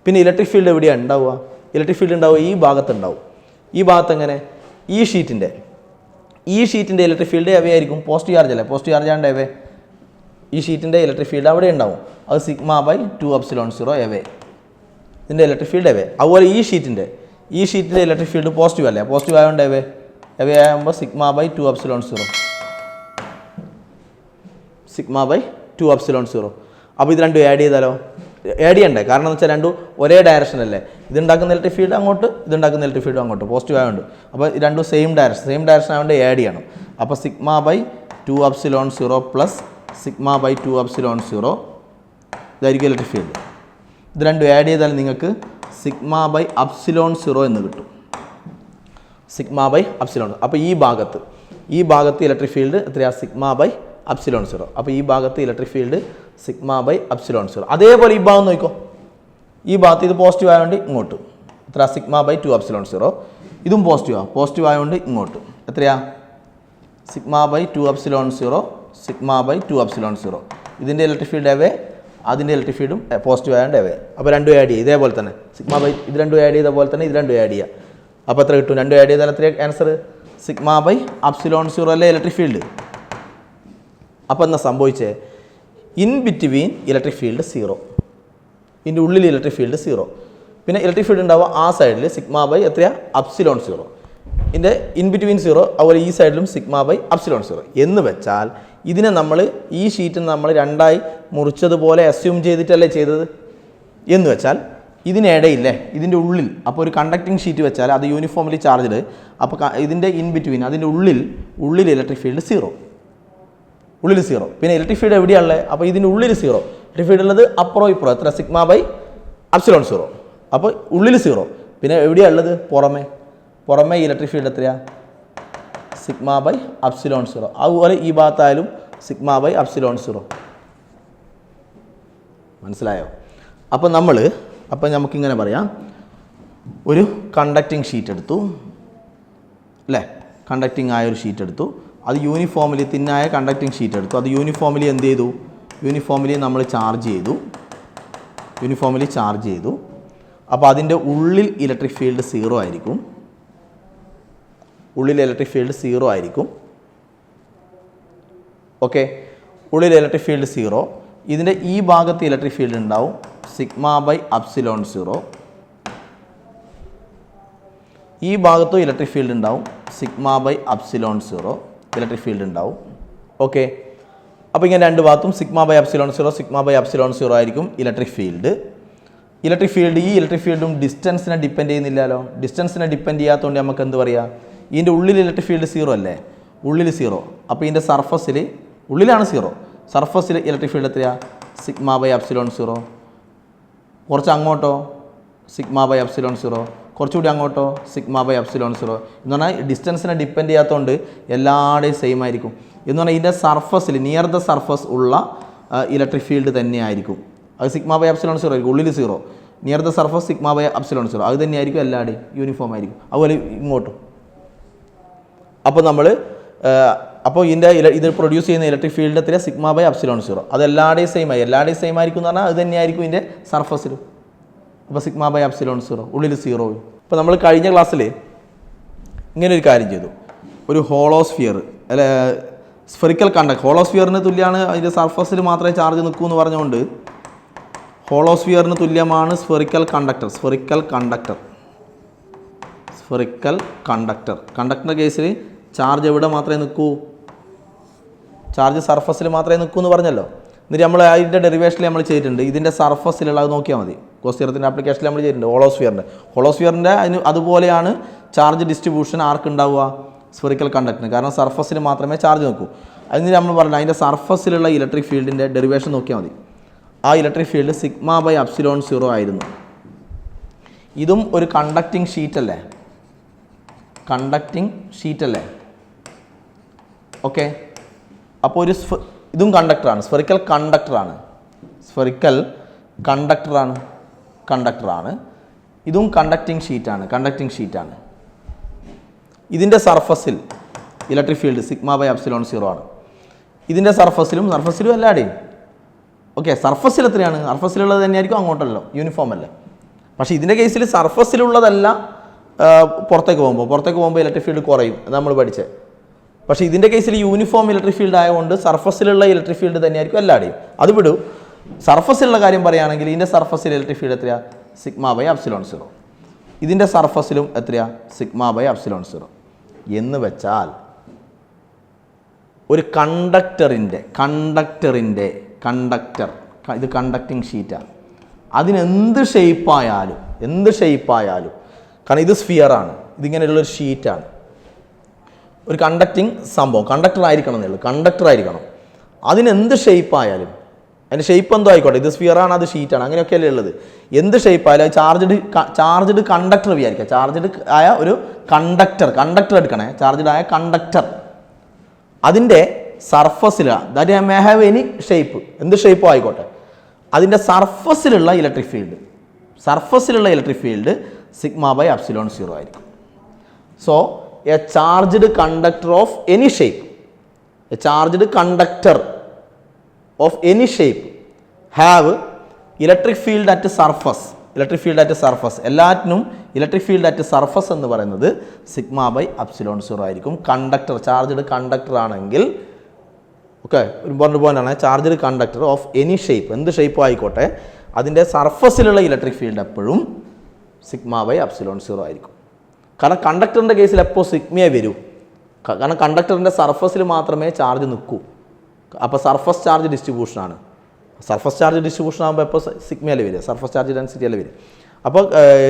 പിന്നെ ഇലക്ട്രിക് ഫീൽഡ് എവിടെയാണ് ഉണ്ടാവുക? ഇലക്ട്രിക് ഫീൽഡ് ഉണ്ടാവുക ഈ ഭാഗത്തുണ്ടാവും. ഈ ഭാഗത്ത് എങ്ങനെ? ഈ ഷീറ്റിൻ്റെ ഇലക്ട്രിക് ഫീൽഡ് എവേ ആയിരിക്കും. പോസിറ്റീവ് ചാർജ് അല്ലേ, പോസിറ്റീവ് ചാർജ് ആണ് എവേ. ഈ ഷീറ്റിൻ്റെ ഇലക്ട്രിക് ഫീൽഡ് അവിടെ ഉണ്ടാവും. അത് സിഗ്മ ബൈ 2ε0 എവേ. ഇതിൻ്റെ ഇലക്ട്രിക് ഫീൽഡ് എവേ. അതുപോലെ ഈ ഷീറ്റിൻ്റെ ഇലക്ട്രിക് ഫീൽഡ് പോസിറ്റീവ് അല്ലേ, പോസിറ്റീവ് ആയതുകൊണ്ട് എവേ ആകുമ്പോൾ സിഗ്മ ബൈ 2ε0. അപ്പോൾ ഇത് രണ്ടും ആഡ് ചെയ്താലോ? ആഡ് ചെയ്യണ്ടേ? കാരണം എന്ന് വെച്ചാൽ രണ്ടും ഒരേ ഡയറക്ഷൻ അല്ലേ. ഇതുണ്ടാക്കുന്ന ഇലക്ട്രിക് ഫീൽഡ് അങ്ങോട്ട്, ഇതുണ്ടാക്കുന്ന ഇലക്ട്രിക് ഫീൽഡ് അങ്ങോട്ട്, പോസിറ്റീവ് ആയതുകൊണ്ട്. അപ്പോൾ രണ്ടും സെയിം ഡയറക്ഷൻ ആയതുകൊണ്ട് ആഡ് ചെയ്യണം. അപ്പോൾ sigma by 2ε0 plus sigma by 2ε0 ഇതായിരിക്കും ഇലക്ട്രിക് ഫീൽഡ്. ഇത് രണ്ടും ആഡ് ചെയ്താൽ നിങ്ങൾക്ക് സിഗ്മ ബൈ ε0 എന്ന് കിട്ടും. Sigma by ε0. അപ്പോൾ ഈ ഭാഗത്ത് ഇലക്ട്രിക് ഫീൽഡ് എത്രയാണ്? Sigma by ε0. അപ്പോൾ ഈ ഭാഗത്ത് ഇലക്ട്രിക് ഫീൽഡ് സിഗ്മ ബൈ ε0. അതേപോലെ ഈ ഭാഗം നോക്കിക്കോ. ഈ ഭാഗത്ത് ഇത് പോസിറ്റീവ് ആയതുകൊണ്ട് ഇങ്ങോട്ട് എത്ര? Sigma by 2ε0. ഇതും പോസിറ്റീവ് ആയതുകൊണ്ട് ഇങ്ങോട്ട് എത്രയാ? Sigma by 2ε0. ഇതിൻ്റെ ഇലക്ട്രിക് ഫീൽഡ് എവേ, അതിൻ്റെ ഇലക്ട്രിക് ഫീൽഡും പോസിറ്റീവ് ആയതുകൊണ്ട് അവേ. അപ്പോൾ രണ്ടും ആഡ് ചെയ്യുക ഇതേപോലെ തന്നെ സിഗ്മ ബൈ ഇത് രണ്ടും ആഡ് ചെയ്ത പോലെ തന്നെ ഇത് രണ്ടും ആഡ് ചെയ്യുക. അപ്പോൾ എത്ര കിട്ടും? രണ്ടും ആഡ് ചെയ്താൽ എത്ര answer? Sigma by epsilon zero അല്ലേ ഇലക്ട്രിക് ഫീൽഡ്. അപ്പോൾ എന്താ സംഭവിച്ചേ? In between electric field zero, ഇതിൻ്റെ ഉള്ളിൽ ഇലക്ട്രിക് ഫീൽഡ് സീറോ. പിന്നെ ഇലക്ട്രിക് ഫീൽഡ് ഉണ്ടാവുക ആ സൈഡിൽ സിഗ്മ ബൈ എത്രയാണ്? Epsilon zero. ഇതിൻ്റെ ഇൻ ബിറ്റ്വീൻ സീറോ, അതുപോലെ ഈ സൈഡിലും സിഗ്മ ബൈ അപ്സിലോൺ സീറോ. എന്ന് വെച്ചാൽ ഇതിനെ നമ്മൾ ഈ ഷീറ്റിൽ നമ്മൾ രണ്ടായി മുറിച്ചതുപോലെ അസ്യൂം ചെയ്തിട്ടല്ലേ ചെയ്തത്. എന്ന് വെച്ചാൽ ഇതിനിടയില്ലേ ഇതിൻ്റെ ഉള്ളിൽ, അപ്പോൾ ഒരു കണ്ടക്ടിങ് ഷീറ്റ് വെച്ചാൽ അത് യൂണിഫോംലി ചാർജ്ഡ്. അപ്പോൾ ഇതിൻ്റെ ഇൻ ബിറ്റ്വീൻ അതിൻ്റെ ഉള്ളിൽ ഇലക്ട്രിക് ഫീൽഡ് സീറോ, ഉള്ളിൽ സീറോ. പിന്നെ ഇലക്ട്രിക് ഫീൽഡ് എവിടെയാണുള്ളത്? അപ്പോൾ ഇതിൻ്റെ ഉള്ളിൽ സീറോ. ഇലക്ട്രിക് ഫീൽഡ് ഉള്ളത് അപ്പുറം ഇപ്പുറം എത്ര? Sigma by epsilon zero. അപ്പോൾ ഉള്ളിൽ സീറോ. പിന്നെ എവിടെയാണ് ഉള്ളത്? പുറമേ ഇലക്ട്രിക് ഫീൽഡ് എത്രയാണ്? Sigma by epsilon zero. അതുപോലെ ഈ ഭാഗത്തായാലും സിഗ്മ ബൈ അപ്സിലോൺ സീറോ. മനസ്സിലായോ? അപ്പോൾ നമുക്കിങ്ങനെ പറയാം, ഒരു കണ്ടക്റ്റിംഗ് ഷീറ്റ് എടുത്തു അല്ലേ, കണ്ടക്റ്റിംഗ് ആയ ഒരു ഷീറ്റ് എടുത്തു. അത് യൂണിഫോമിലി തിന്നായ കണ്ടക്റ്റിംഗ് ഷീറ്റ് എടുത്തു. അത് യൂണിഫോമിലി എന്ത് ചെയ്തു? യൂണിഫോമിലി നമ്മൾ ചാർജ് ചെയ്തു. അപ്പോൾ അതിൻ്റെ ഉള്ളിൽ ഇലക്ട്രിക് ഫീൽഡ് സീറോ ആയിരിക്കും. ഓക്കെ, ഉള്ളിൽ ഇലക്ട്രിക് ഫീൽഡ് സീറോ. ഇതിൻ്റെ ഈ ഭാഗത്ത് ഇലക്ട്രിക് ഫീൽഡ് ഉണ്ടാവും സിഗ്മ ബൈ അപ്സിലോൺ സീറോ. ഈ ഭാഗത്തും ഇലക്ട്രിക് ഫീൽഡ് ഉണ്ടാവും sigma by epsilon zero electric field ഉണ്ടാവും. ഓക്കെ, അപ്പോൾ ഇങ്ങനെ രണ്ട് ഭാഗത്തും സിഗ്മ ബൈ അപ്സിലോൺ സീറോ ആയിരിക്കും ഇലക്ട്രിക് ഫീൽഡ്. ഈ ഇലക്ട്രിക് ഫീൽഡും ഡിസ്റ്റൻസിനെ ഡിപ്പെൻഡ് ചെയ്യുന്നില്ലല്ലോ. ഡിസ്റ്റൻസിനെ ഡിപ്പെൻഡ് ചെയ്യാത്തതുകൊണ്ട് നമുക്ക് എന്ത് പറയാം? ഇതിൻ്റെ ഉള്ളിൽ ഇലക്ട്രിക് ഫീൽഡ് സീറോ അല്ലേ, ഉള്ളിൽ സീറോ. അപ്പോൾ ഇതിൻ്റെ സർഫസിൽ ഉള്ളിലാണ് സീറോ, സർഫസിൽ ഇലക്ട്രിക് ഫീൽഡ് എത്രയാണ്? Sigma by epsilon zero. കുറച്ച് അങ്ങോട്ടോ സിഗ്മ ബൈ അപ്സിലോൺ സീറോ, കുറച്ചുകൂടി അങ്ങോട്ടോ സിഗ്മ ബൈ അപ്സിലോൺ സീറോ. എന്ന് പറഞ്ഞാൽ ഡിസ്റ്റൻസിനെ ഡിപ്പെൻഡ് ചെയ്യാത്തതുകൊണ്ട് എല്ലാവരുടെയും സെയിം ആയിരിക്കും. എന്ന് പറഞ്ഞാൽ ഇതിൻ്റെ സർഫസിൽ നിയർ ദ സർഫസ് ഉള്ള ഇലക്ട്രിക് ഫീൽഡ് തന്നെയായിരിക്കും. അത് സിഗ്മ ബൈ അപ്സിലോൺ സീറോ ആയിരിക്കും. ഉള്ളിൽ zero, near the surface sigma by epsilon zero. അത് തന്നെയായിരിക്കും എല്ലാവരുടെയും യൂണിഫോം ആയിരിക്കും. അതുപോലെ ഇങ്ങോട്ടും. അപ്പോൾ ഇത് പ്രൊഡ്യൂസ് ചെയ്യുന്ന ഇലക്ട്രിക് ഫീൽഡ് എത്ര? Sigma by epsilon zero. അത് എല്ലാവരുടെയും സെയിം ആയിരിക്കും എന്ന് പറഞ്ഞാൽ അത് തന്നെയായിരിക്കും ഇതിൻ്റെ സർഫസിലും. അപ്പോൾ സിഗ്മ ബൈ അപ്സിലോൺ സീറോ, ഉള്ളിൽ സീറോ. ഇപ്പോൾ നമ്മൾ കഴിഞ്ഞ ക്ലാസ്സിൽ ഇങ്ങനെ ഒരു കാര്യം ചെയ്തു. ഒരു ഹോളോസ്ഫിയർ അല്ലെ സ്ഫെറിക്കൽ കണ്ടക്ടർ, ഹോളോസ്ഫിയറിന് തുല്യമാണ് അതിൻ്റെ സർഫസിൽ മാത്രമേ ചാർജ് നിൽക്കൂ എന്ന് പറഞ്ഞുകൊണ്ട് ഹോളോസ്ഫിയറിന് തുല്യമാണ് സ്ഫെറിക്കൽ കണ്ടക്ടറിൻ്റെ കേസിൽ ചാർജ് എവിടെ മാത്രമേ നിൽക്കൂ? ചാർജ് സർഫസിൽ മാത്രമേ നിൽക്കൂ എന്ന് പറഞ്ഞല്ലോ. എന്നിട്ട് നമ്മൾ അതിൻ്റെ ഡെറിവേഷനിൽ നമ്മൾ ചെയ്തിട്ടുണ്ട്. ഇതിൻ്റെ സർഫസിലുള്ള അത് നോക്കിയാൽ മതി. ഗോസ് തിയറത്തിൻ്റെ ആപ്ലിക്കേഷനിൽ നമ്മൾ ചെയ്തിട്ടുണ്ട്. ഹോളോസ്ഫിയറിൻ്റെ അതുപോലെയാണ് ചാർജ് ഡിസ്ട്രിബ്യൂഷൻ ആർക്കുണ്ടാവുക? സ്ഫെറിക്കൽ കണ്ടക്ടറിന്. കാരണം സർഫസിൽ മാത്രമേ ചാർജ് നിൽക്കൂ. അതിന് നമ്മൾ പറഞ്ഞു അതിൻ്റെ സർഫസിലുള്ള ഇലക്ട്രിക് ഫീൽഡിൻ്റെ ഡെറിവേഷൻ നോക്കിയാൽ മതി. ആ electric field sigma by epsilon zero ആയിരുന്നു. ഇതും ഒരു കണ്ടക്റ്റിംഗ് ഷീറ്റല്ലേ. ഓക്കെ, അപ്പോൾ ഇതും കണ്ടക്ടറാണ്, സ്ഫെറിക്കൽ കണ്ടക്ടറാണ്. ഇതും കണ്ടക്റ്റിംഗ് ഷീറ്റാണ്. ഇതിൻ്റെ സർഫസിൽ electric field sigma by epsilon zero ആണ്. ഇതിൻ്റെ സർഫസിലും എല്ലാവരുടെയും. ഓക്കെ, സർഫസിൽ എത്രയാണ്? സർഫസിലുള്ളത് തന്നെയായിരിക്കും അങ്ങോട്ടല്ലോ, യൂണിഫോം അല്ലേ. പക്ഷേ ഇതിൻ്റെ കേസിൽ സർഫസിലുള്ളതല്ല പുറത്തേക്ക് പോകുമ്പോൾ ഇലക്ട്രിക് ഫീൽഡ് കുറയും, നമ്മൾ പഠിച്ചത്. പക്ഷേ ഇതിൻ്റെ കേസിൽ യൂണിഫോം ഇലക്ട്രിക് ഫീൽഡ് ആയതുകൊണ്ട് സർഫസിലുള്ള ഇലക്ട്രിക് ഫീൽഡ് തന്നെയായിരിക്കും എല്ലാവരുടെയും. അത് വിടും. സർഫസിലുള്ള കാര്യം പറയുകയാണെങ്കിൽ ഇതിൻ്റെ സർഫസിൽ ഇലക്ട്രിക് ഫീൽഡ് എത്രയാണ്? Sigma by epsilon zero. ഇതിൻ്റെ സർഫസിലും എത്രയാണ്? Sigma by epsilon zero. എന്ന് വെച്ചാൽ ഒരു കണ്ടക്ടർ ഇത് കണ്ടക്റ്റിംഗ് ഷീറ്റാണ്. അതിനെന്ത് ഷേപ്പായാലും കാരണം ഇത് സ്ഫിയറാണ്, ഇതിങ്ങനെയുള്ളൊരു ഷീറ്റാണ്. ഒരു കണ്ടക്റ്റിംഗ് സംഭവം കണ്ടക്ടർ ആയിരിക്കണം. അതിനെന്ത് ഷേപ്പായാലും അതിൻ്റെ ഷേപ്പ് എന്തോ ആയിക്കോട്ടെ, ഇത് സ്ഫിയറാണ് അത് ഷീറ്റാണ് അങ്ങനെയൊക്കെയല്ലേ ഉള്ളത്. എന്ത് ഷേപ്പായാലും ചാർജ്ഡ് കണ്ടക്ടർ വിചാരിക്കുക. ചാർജ്ഡ് ആയ ഒരു കണ്ടക്ടർ എടുക്കണേ. ചാർജ്ഡ് ആയ കണ്ടക്ടർ അതിൻ്റെ സർഫസിൽ that may have any shape, എന്ത് ഷേപ്പോ ആയിക്കോട്ടെ, അതിൻ്റെ സർഫസിലുള്ള electric field sigma by epsilon zero ആയിരിക്കും. So a charged conductor of any shape have electric field at surface. Electric field at surface എല്ലാറ്റിനും ഇലക്ട്രിക് ഫീൽഡ് അറ്റ് സർഫസ് എന്ന് പറയുന്നത് സിഗ്മ ബൈ അപ്സിലോൺ സീറോ ആയിരിക്കും. കണ്ടക്ടർ ചാർജ്ഡ് കണ്ടക്ടർ ആണെങ്കിൽ ഓക്കെ, ഇമ്പോർട്ടൻറ്റ് പോയിന്റ് ആണ്. Charged conductor of any shape, എന്ത് ഷേപ്പും ആയിക്കോട്ടെ, അതിൻ്റെ സർഫസിലുള്ള ഇലക്ട്രിക് ഫീൽഡ് എപ്പോഴും സിഗ്മ ബൈ അപ്സിലോൺ സീറോ ആയിരിക്കും. കാരണം കണ്ടക്ടറിൻ്റെ കേസിൽ എപ്പോൾ സിഗ്മയെ വരൂ, കാരണം കണ്ടക്ടറിൻ്റെ സർഫസിൽ മാത്രമേ ചാർജ് നിൽക്കൂ. അപ്പോൾ സർഫസ് ചാർജ് ഡിസ്ട്രിബ്യൂഷനാണ്. സർഫസ് ചാർജ് ഡിസ്ട്രിബ്യൂഷൻ ആകുമ്പോൾ എപ്പോൾ സിഗ്മയല്ലേ വരിക, സർഫസ് ചാർജ് ഡെൻസിറ്റി അല്ലേ വരിക. അപ്പോൾ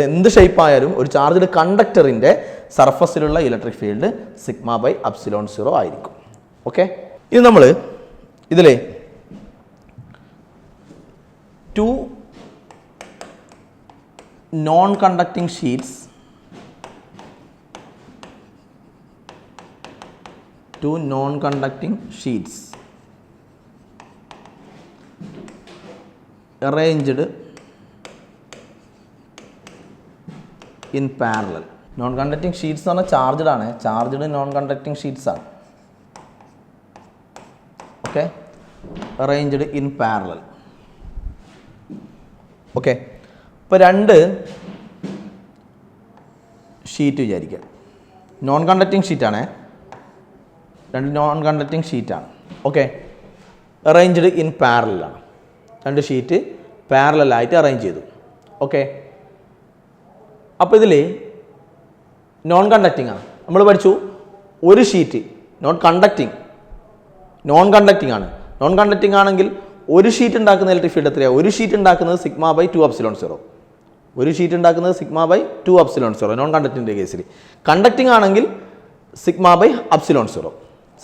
എന്ത് ഷേപ്പായാലും ഒരു ചാർജ്ഡ് കണ്ടക്ടറിൻ്റെ സർഫസിലുള്ള electric field sigma by epsilon zero ആയിരിക്കും. ഓക്കെ, ഇത് നമ്മൾ ഇതിലെ 2 non conducting sheets, 2 non conducting sheets arranged in parallel. Non conducting sheets എന്ന് പറഞ്ഞാൽ ചാർജ്ഡ് ആണ്, ചാർജ്ഡ് നോൺ കണ്ടക്ടിങ് ഷീറ്റ്സ് ആണ്. Okay, arranged in parallel. Okay, ഇപ്പോൾ 2 ഷീറ്റ് വിചാരിക്കുക, നോൺ കണ്ടക്ടിങ് ഷീറ്റാണ്, 2 നോൺ കണ്ടക്ടിങ് ഷീറ്റാണ്. ഓക്കെ, arranged in parallel ആണ്. 2 ഷീറ്റ് പാരലലായിട്ട് അറേഞ്ച് ചെയ്തു. ഓക്കെ, അപ്പോൾ ഇതിൽ നോൺ കണ്ടക്റ്റിംഗ് ആണ്. നമ്മൾ പഠിച്ചു ഒരു ഷീറ്റ് നോൺ കണ്ടക്റ്റിംഗ് ആണ്. നോൺ കണ്ടക്റ്റിംഗ് ആണെങ്കിൽ ഒരു ഷീറ്റ് ഉണ്ടാക്കുന്ന ഇലക്ട്രിക് ഫീൽഡ് എത്രയാണ്? ഒരു ഷീറ്റ് ഉണ്ടാക്കുന്നത് സിഗ്മ ബൈ 2 അപ്സിലോൺ സീറോ. ഒരു ഷീറ്റ് ഉണ്ടാക്കുന്നത് sigma by 2 epsilon zero non കണ്ടക്റ്റിൻ്റെ കേസിൽ. കണ്ടക്റ്റിംഗ് ആണെങ്കിൽ sigma by epsilon zero,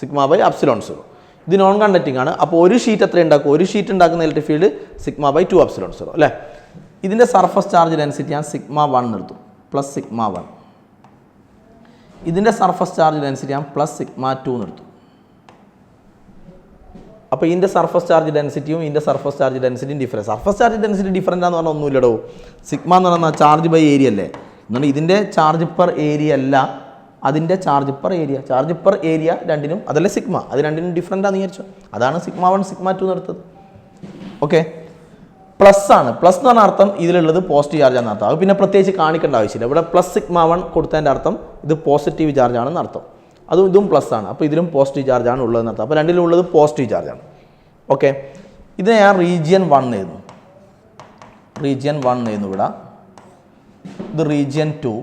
sigma by epsilon zero. ഇത് നോൺ കണ്ടക്റ്റിംഗ് ആണ്. അപ്പോൾ ഒരു ഷീറ്റ് എത്ര ഉണ്ടാക്കും? ഒരു ഷീറ്റ് ഉണ്ടാക്കുന്ന electric field sigma by 2 epsilon zero അല്ലേ. ഇതിൻ്റെ സർഫസ് ചാർജ് ഡെൻസിറ്റി ഞാൻ സിഗ്മ 1 നിർത്തും, പ്ലസ് സിഗ്മ 1. ഇതിൻ്റെ സർഫസ് ചാർജ് ഡെൻസിറ്റി ഞാൻ പ്ലസ് സിഗ്മ 2 നിർത്തും. അപ്പോൾ ഇതിൻ്റെ സർഫസ് ചാർജ് ഡെൻസിറ്റിയും ഇതിൻ്റെ സർഫസ് ചാർജ് ഡെൻസിറ്റിയും difference. Surface charge density different ആണെന്ന് പറഞ്ഞാൽ ഒന്നുമില്ലടോ. സിഗ്മ എന്ന് പറഞ്ഞാൽ ചാർജ് ബൈ ഏരിയ അല്ലേ, എന്നാൽ ഇതിൻ്റെ ചാർജ് പെർ ഏരിയ അല്ല, അതിൻ്റെ charge per area. Charge per area രണ്ടിനും അതല്ലേ സിഗ്മ, അത് രണ്ടിനും ഡിഫറൻ്റ് ആണെന്ന് വിചാരിച്ചു. അതാണ് സിഗ്മ 1 സിഗ്മ 2 നിർത്തത്. ഓക്കെ, പ്ലസ് ആണ്. പ്ലസ് എന്ന് പറഞ്ഞ അർത്ഥം ഇതിലുള്ളത് പോസിറ്റീവ് ചാർജ് ആണെന്ന് അർത്ഥം. അത് പിന്നെ പ്രത്യേകിച്ച് കാണിക്കേണ്ട ആവശ്യമില്ല. ഇവിടെ പ്ലസ് സിഗ്മ 1 കൊടുത്തതിൻ്റെ അർത്ഥം ഇത് പോസിറ്റീവ് ചാർജ് ആണെന്ന് അർത്ഥം. അതും ഇതും പ്ലസ് ആണ്, അപ്പോൾ ഇതിലും പോസിറ്റീവ് ചാർജ് ആണ് ഉള്ളതെന്ന് അർത്ഥം. അപ്പോൾ രണ്ടിലും ഉള്ളത് പോസിറ്റീവ് ചാർജാണ്. ഓക്കെ, ഇത് ഞാൻ റീജിയൻ 1 എഴുതുന്നു, റീജിയൻ 1 എഴുതുന്നു ഇവിടെ. ഇത് റീജിയൻ 2,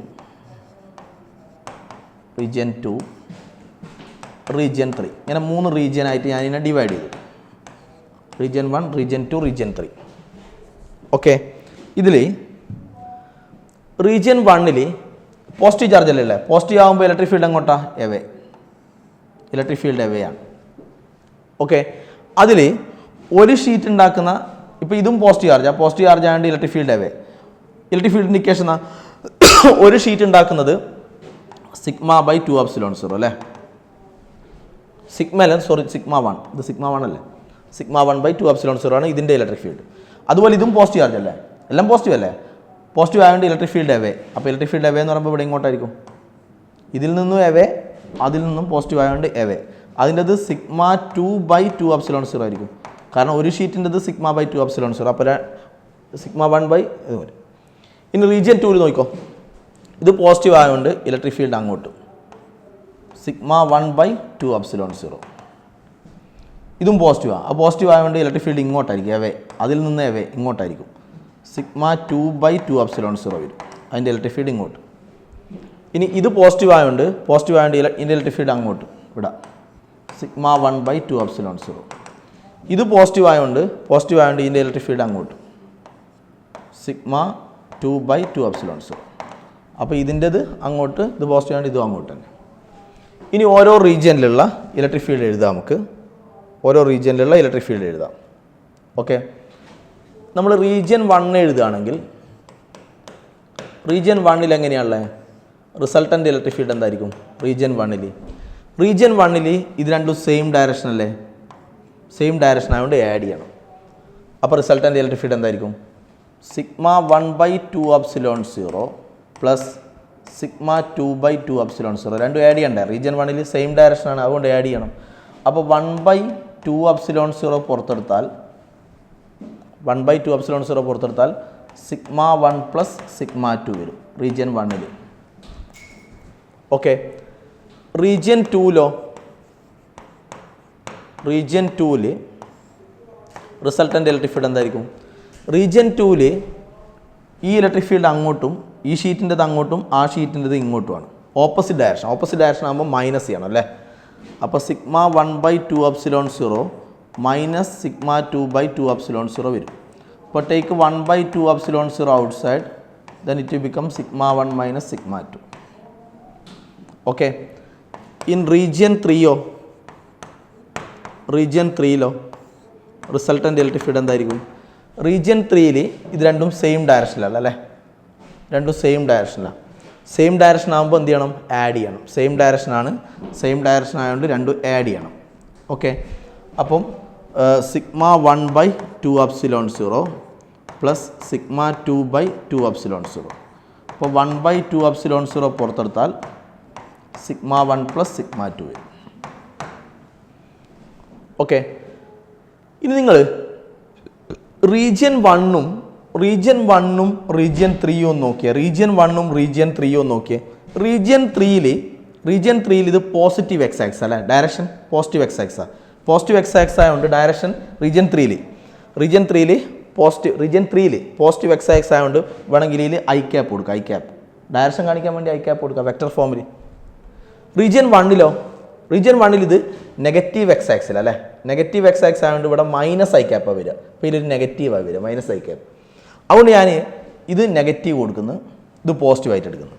റീജിയൻ 2, റീജിയൻ 3. ഇങ്ങനെ 3 റീജിയൻ ആയിട്ട് ഞാൻ ഇതിനെ ഡിവൈഡ് ചെയ്തു. Region 1, region 2, region 3. ഓക്കെ, ഇതിൽ റീജിയൻ 1ൽ പോസിറ്റീവ് ചാർജ് അല്ലേ. പോസിറ്റീവ് ആകുമ്പോൾ ഇലക്ട്രിക് ഫീൽഡ് എങ്ങോട്ടാ? എവേ. ഇലക്ട്രിക് ഫീൽഡ് എവേ ആണ്. ഓക്കെ, അതിൽ ഒരു ഷീറ്റ് ഉണ്ടാക്കുന്ന, ഇപ്പോൾ ഇതും പോസിറ്റീവ് ചാർജ്, ആ പോസിറ്റീവ് ചാർജ് ആയതുകൊണ്ട് electric field away. Electric field indication ഒരു ഷീറ്റ് ഉണ്ടാക്കുന്നത് സിഗ്മ ബൈ 2 അപ്സിലോൺ സീറോ അല്ലേ. സിഗ്മ അല്ല, സോറി, സിഗ്മ 1. ഇത് സിഗ്മ 1 അല്ലേ. സിഗ്മ 1 ബൈ 2 അപ്സിലോൺ സീറോ ആണ് ഇതിൻ്റെ ഇലക്ട്രിക് ഫീൽഡ്. അതുപോലെ ഇതും പോസിറ്റീവ് ചാർജ് അല്ലേ, എല്ലാം പോസിറ്റീവ് അല്ലേ. പോസിറ്റീവ് ആയതുകൊണ്ട് ഇലക്ട്രിക് ഫീൽഡ് എവേ. അപ്പോൾ ഇലക്ട്രിക് ഫീൽഡ് എവേ എന്ന് പറയുമ്പോൾ ഇവിടെ ഇങ്ങോട്ടായിരിക്കും. ഇതിൽ നിന്നും എവേ, അതിൽ നിന്നും പോസിറ്റീവ് ആയതുകൊണ്ട് എവേ. അതിൻ്റെത് സിഗ്മ 2 ബൈ 2 അപ്സിലോൺ സീറോ ആയിരിക്കും. കാരണം ഒരു ഷീറ്റിൻ്റെത് സിഗ്മ ബൈ 2 അപ്സിലോൺ സീറോ. അപ്പോൾ സിഗ്മ 1 ബൈ ഇത് വരും. ഇനി റീജിയൻ 2ൽ നോക്കിക്കോ, ഇത് പോസിറ്റീവ് ആയതുകൊണ്ട് ഇലക്ട്രിക് ഫീൽഡ് അങ്ങോട്ട് സിഗ്മ 1 ബൈ 2 അപ്സിലോൺ സീറോ. ഇതും പോസിറ്റീവാണ്. ആ പോസിറ്റീവ് ആയതുകൊണ്ട് ഇലക്ട്രിക് ഫീൽഡ് ഇങ്ങോട്ടായിരിക്കും എവേ, അതിൽ നിന്ന് എവേ ഇങ്ങോട്ടായിരിക്കും. സിഗ്മ 2 ബൈ 2 അപ്സിലോൺ സീറോ വരും, അതിൻ്റെ ഇലക്ട്രിക് ഫീൽഡ് ഇങ്ങോട്ട്. ഇനി ഇത് പോസിറ്റീവ് ആയതുകൊണ്ട് ഇതിൻ്റെ ഇലക്ട്രിക് ഫീൽഡ് അങ്ങോട്ട് ഇവിടെ സിഗ്മ 1 ബൈ 2 അപ്സിലോൺ സീറോ. ഇത് പോസിറ്റീവ് ആയതുകൊണ്ട് ഇതിൻ്റെ ഇലക്ട്രിക് ഫീൽഡ് അങ്ങോട്ട് സിഗ്മ 2 ബൈ 2 അപ്സിലോൺ സീറോ. അപ്പോൾ ഇതിൻ്റെത് അങ്ങോട്ട്, ഇത് പോസിറ്റീവ് ആയതുകൊണ്ട് ഇതും അങ്ങോട്ട് തന്നെ. ഇനി ഓരോ റീജിയനിലുള്ള ഇലക്ട്രിക് ഫീൽഡ് എഴുതാം. നമുക്ക് ഓരോ റീജിയനിലുള്ള ഇലക്ട്രിക് ഫീൽഡ് എഴുതാം. ഓക്കെ, നമ്മൾ റീജിയൻ 1 എഴുതുകയാണെങ്കിൽ റീജിയൻ 1ൽ എങ്ങനെയാണുള്ളത്? റിസൾട്ടൻ്റ് ഇലക്ട്രിക് ഫീൽഡ് എന്തായിരിക്കും? റീജിയൻ 1ൽ ഇത് രണ്ടും സെയിം ഡയറക്ഷൻ അല്ലേ, സെയിം ഡയറക്ഷൻ ആയതുകൊണ്ട് ആഡ് ചെയ്യണം. അപ്പോൾ റിസൾട്ടൻ്റ് ഇലക്ട്രിക് ഫീൽഡ് എന്തായിരിക്കും? Sigma 1 by 2 epsilon zero plus sigma 2 by 2 epsilon zero. രണ്ടും ആഡ് ചെയ്യണ്ടേ? റീജിയൻ 1ൽ സെയിം ഡയറക്ഷനാണ്, അതുകൊണ്ട് ആഡ് ചെയ്യണം. അപ്പോൾ 1 ബൈ 2 അപ്സിലോൺ സീറോ പുറത്തെടുത്താൽ 1/2 എപ്സിലോൺ 0 പുറത്തെടുത്താൽ സിഗ്മ 1 പ്ലസ് സിഗ്മ 2 വരും റീജിയൻ 1ൽ. ഓക്കെ, റീജിയൻ 2ലോ റീജിയൻ 2ൽ റിസൾട്ടൻ്റ് ഇലക്ട്രിക് ഫീൽഡ് എന്തായിരിക്കും? റീജിയൻ 2ൽ ഈ ഇലക്ട്രിക് ഫീൽഡ് അങ്ങോട്ടും ഈ ഷീറ്റിൻ്റെത് അങ്ങോട്ടും ആ ഷീറ്റിൻ്റെത് ഇങ്ങോട്ടുമാണ്. ഓപ്പോസിറ്റ് ഡയറക്ഷൻ ആകുമ്പോൾ മൈനസ് ചെയ്യണം അല്ലേ? അപ്പോൾ sigma 1/2 epsilon 0 minus sigma 2/2 epsilon 0 വരും. അപ്പോൾ take 1/2 epsilon 0 outside, then it become sigma 1 minus sigma 2. Okay, in region 3യോ റീജിയൻ 3ലോ റിസൾട്ടൻ്റ് ഇലക്ട്രിക് ഫീൽഡ് എന്തായിരിക്കും? റീജിയൻ 3ൽ ഇത് രണ്ടും സെയിം ഡയറക്ഷനിലല്ല അല്ലേ? രണ്ടും സെയിം ഡയറക്ഷനിലാണ്. സെയിം ഡയറക്ഷൻ ആകുമ്പോൾ എന്ത് ചെയ്യണം? ആഡ് ചെയ്യണം. സെയിം ഡയറക്ഷൻ ആയതുകൊണ്ട് രണ്ടും ആഡ് ചെയ്യണം. ഓക്കെ, അപ്പം sigma 1/2 epsilon 0 plus sigma 2/2 epsilon 0. അപ്പോൾ 1/2 എപ്സിലോൺ 0 പുറത്തെടുത്താൽ സിഗ്മ 1 പ്ലസ് സിഗ്മ 2 വരും. ഓക്കെ, ഇനി നിങ്ങൾ റീജിയൻ 1ഉം റീജിയൻ 3യും നോക്കിയേ. റീജിയൻ 1ഉം റീജിയൻ 3യും നോക്കിയേ. റീജിയൻ 3ൽ ഇത് പോസിറ്റീവ് എക്സ് ആക്സ് അല്ലേ? ഡയറക്ഷൻ പോസിറ്റീവ് എക്സ് ആക്സാണ്. പോസിറ്റീവ് എക്സ് ആക്സ് ആയതുകൊണ്ട് ഡയറക്ഷൻ റീജിയൻ 3ൽ പോസിറ്റീവ് എക്സ് ആക്സ് ആയതുകൊണ്ട് വേണമെങ്കിൽ ഇതിൽ ഐ ക്യാപ്പ് കൊടുക്കുക. ഐ ക്യാപ്പ് ഡയറക്ഷൻ കാണിക്കാൻ വേണ്ടി ഐ ക്യാപ്പ് കൊടുക്കുക വെക്റ്റർ ഫോമിൽ. റീജിയൻ 1ൽ ഇത് നെഗറ്റീവ് എക്സ് ആക്സിൽ അല്ലേ? നെഗറ്റീവ് എക്സ് ആക്സ് ആയതുകൊണ്ട് ഇവിടെ മൈനസ് ഐ ക്യാപ്പാണ് വരിക. അപ്പോൾ ഇതിലൊരു നെഗറ്റീവാണ് വരിക, മൈനസ് ഐ ക്യാപ്പ്. അതുകൊണ്ട് ഞാൻ ഇത് നെഗറ്റീവ് കൊടുക്കുന്നു, ഇത് പോസിറ്റീവായിട്ട് എടുക്കുന്നു.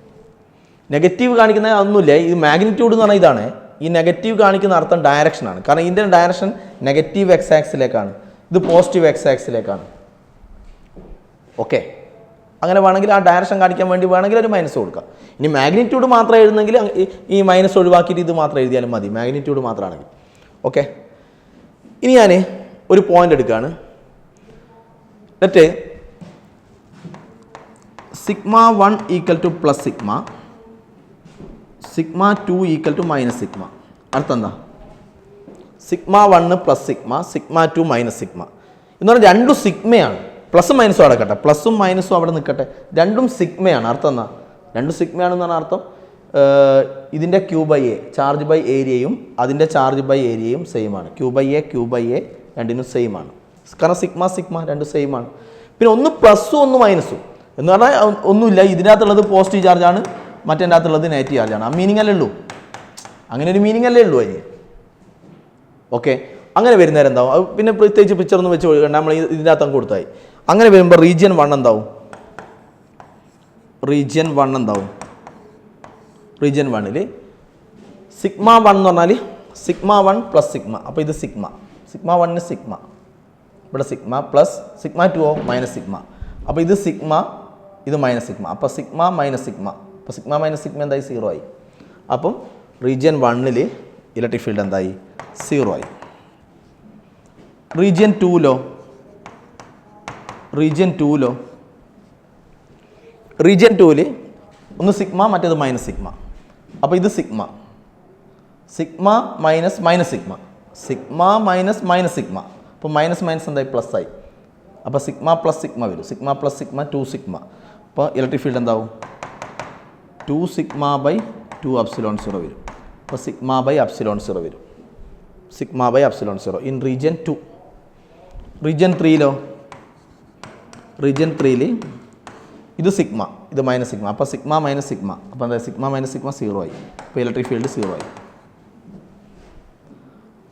നെഗറ്റീവ് കാണിക്കുന്നത് ഒന്നുമില്ല, ഇത് മാഗ്നിറ്റ്യൂഡ് എന്ന് പറഞ്ഞാൽ ഇതാണ്. ഈ നെഗറ്റീവ് കാണിക്കുന്ന അർത്ഥം ഡയറക്ഷനാണ്. കാരണം ഇതിൻ്റെ ഡയറക്ഷൻ നെഗറ്റീവ് എക്സ് ആക്സിലേക്കാണ്, ഇത് പോസിറ്റീവ് എക്സ് ആക്സിലേക്കാണ്. ഓക്കെ, അങ്ങനെ വേണമെങ്കിൽ ആ ഡയറക്ഷൻ കാണിക്കാൻ വേണ്ടി വേണമെങ്കിൽ ഒരു മൈനസ് കൊടുക്കാം. ഇനി മാഗ്നിറ്റ്യൂഡ് മാത്രം എഴുതുന്നെങ്കിൽ ഈ മൈനസ് ഒഴിവാക്കിയിട്ട് ഇത് മാത്രം എഴുതിയാലും മതി, മാഗ്നിറ്റ്യൂഡ് മാത്രമാണെങ്കിൽ. ഓക്കെ, ഇനി ഞാൻ ഒരു പോയിന്റ് എടുക്കുകയാണ്. എന്നിട്ട് sigma 1 equal to plus sigma 2 equal to minus sigma. അർത്ഥം എന്താ? Sigma 1 plus sigma 2 minus sigma എന്ന് പറഞ്ഞാൽ രണ്ടും സിഗ്മയാണ്. പ്ലസും മൈനസും അവിടെ നിൽക്കട്ടെ, പ്ലസും മൈനസും അവിടെ നിൽക്കട്ടെ, രണ്ടും സിഗ്മയാണ്. അർത്ഥം എന്താ? രണ്ടും സിഗ്മയാണെന്ന് പറഞ്ഞാൽ അർത്ഥം ഇതിൻ്റെ Q by A charge by ഏരിയയും അതിൻ്റെ ചാർജ് ബൈ ഏരിയയും സെയിം ആണ്. ക്യൂ ബൈ എ രണ്ടിനും സെയിം ആണ്. കാരണം സിഗ്മ രണ്ടും സെയിം ആണ്. പിന്നെ ഒന്ന് പ്ലസും ഒന്ന് മൈനസും എന്ന് പറഞ്ഞാൽ ഒന്നുമില്ല, ഇതിനകത്തുള്ളത് പോസിറ്റീവ് ചാർജാണ്, മറ്റേ അകത്തുള്ളത് നെഗറ്റീവ് ചാർജാണ്. ആ മീനിങ് അല്ലേ ഉള്ളൂ, അങ്ങനെ ഒരു മീനിങ് അല്ലേ ഉള്ളൂ അതിന്. ഓക്കെ, അങ്ങനെ വരുന്നേരം എന്താവും? അത് പിന്നെ പ്രത്യേകിച്ച് പിക്ചറൊന്നും വെച്ച് കൊടുക്കണ്ട, നമ്മൾ ഇതിനകത്ത് അങ്ങ് കൊടുത്തായി. അങ്ങനെ വരുമ്പോൾ റീജിയൻ 1 എന്താവും? റീജിയൻ 1ൽ സിഗ്മ 1 എന്ന് പറഞ്ഞാൽ സിഗ്മ 1 പ്ലസ് സിഗ്മ. അപ്പോൾ ഇത് സിഗ്മ 1ന് സിഗ്മ, ഇവിടെ sigma plus sigma 2 minus sigma. അപ്പോൾ ഇത് സിഗ്മ, ഇത് മൈനസ് സിഗ്മ. അപ്പോൾ സിഗ്മ മൈനസ് സിഗ്മ, അപ്പോൾ സിഗ്മ മൈനസ് സിഗ്മ എന്തായി? 0 ആയി. അപ്പം റീജിയൻ 1ൽ ഇലക്ട്രിക് ഫീൽഡ് എന്തായി? 0 ആയി. റീജിയൻ 2ൽ ഒന്ന് സിഗ്മ മറ്റേത് മൈനസ് സിഗ്മ. അപ്പോൾ ഇത് sigma minus sigma, minus sigma. അപ്പോൾ മൈനസ് എന്തായി? പ്ലസ് ആയി. അപ്പോൾ സിഗ്മ പ്ലസ് സിഗ്മ വരും. Sigma plus sigma 2 sigma. അപ്പോൾ ഇലക്ട്രിക് ഫീൽഡ് എന്താവും? 2 സിഗ്മ/2 എപ്സിലോൺ 0 വരും. അപ്പോൾ സിഗ്മ/എപ്സിലോൺ 0 വരും. സിഗ്മ/എപ്സിലോൺ 0 ഇൻ റീജിയൻ 2. റീജിയൻ 3ലോ? റീജിയൻ 3ൽ ഇത് സിഗ്മ, ഇത് മൈനസ് സിഗ്മ. അപ്പോൾ സിഗ്മ മൈനസ് സിഗ്മ, അപ്പോൾ എന്താ? സിഗ്മ മൈനസ് സിഗ്മ 0 ആയി. അപ്പോൾ ഇലക്ട്രിക് ഫീൽഡ് 0 ആയി.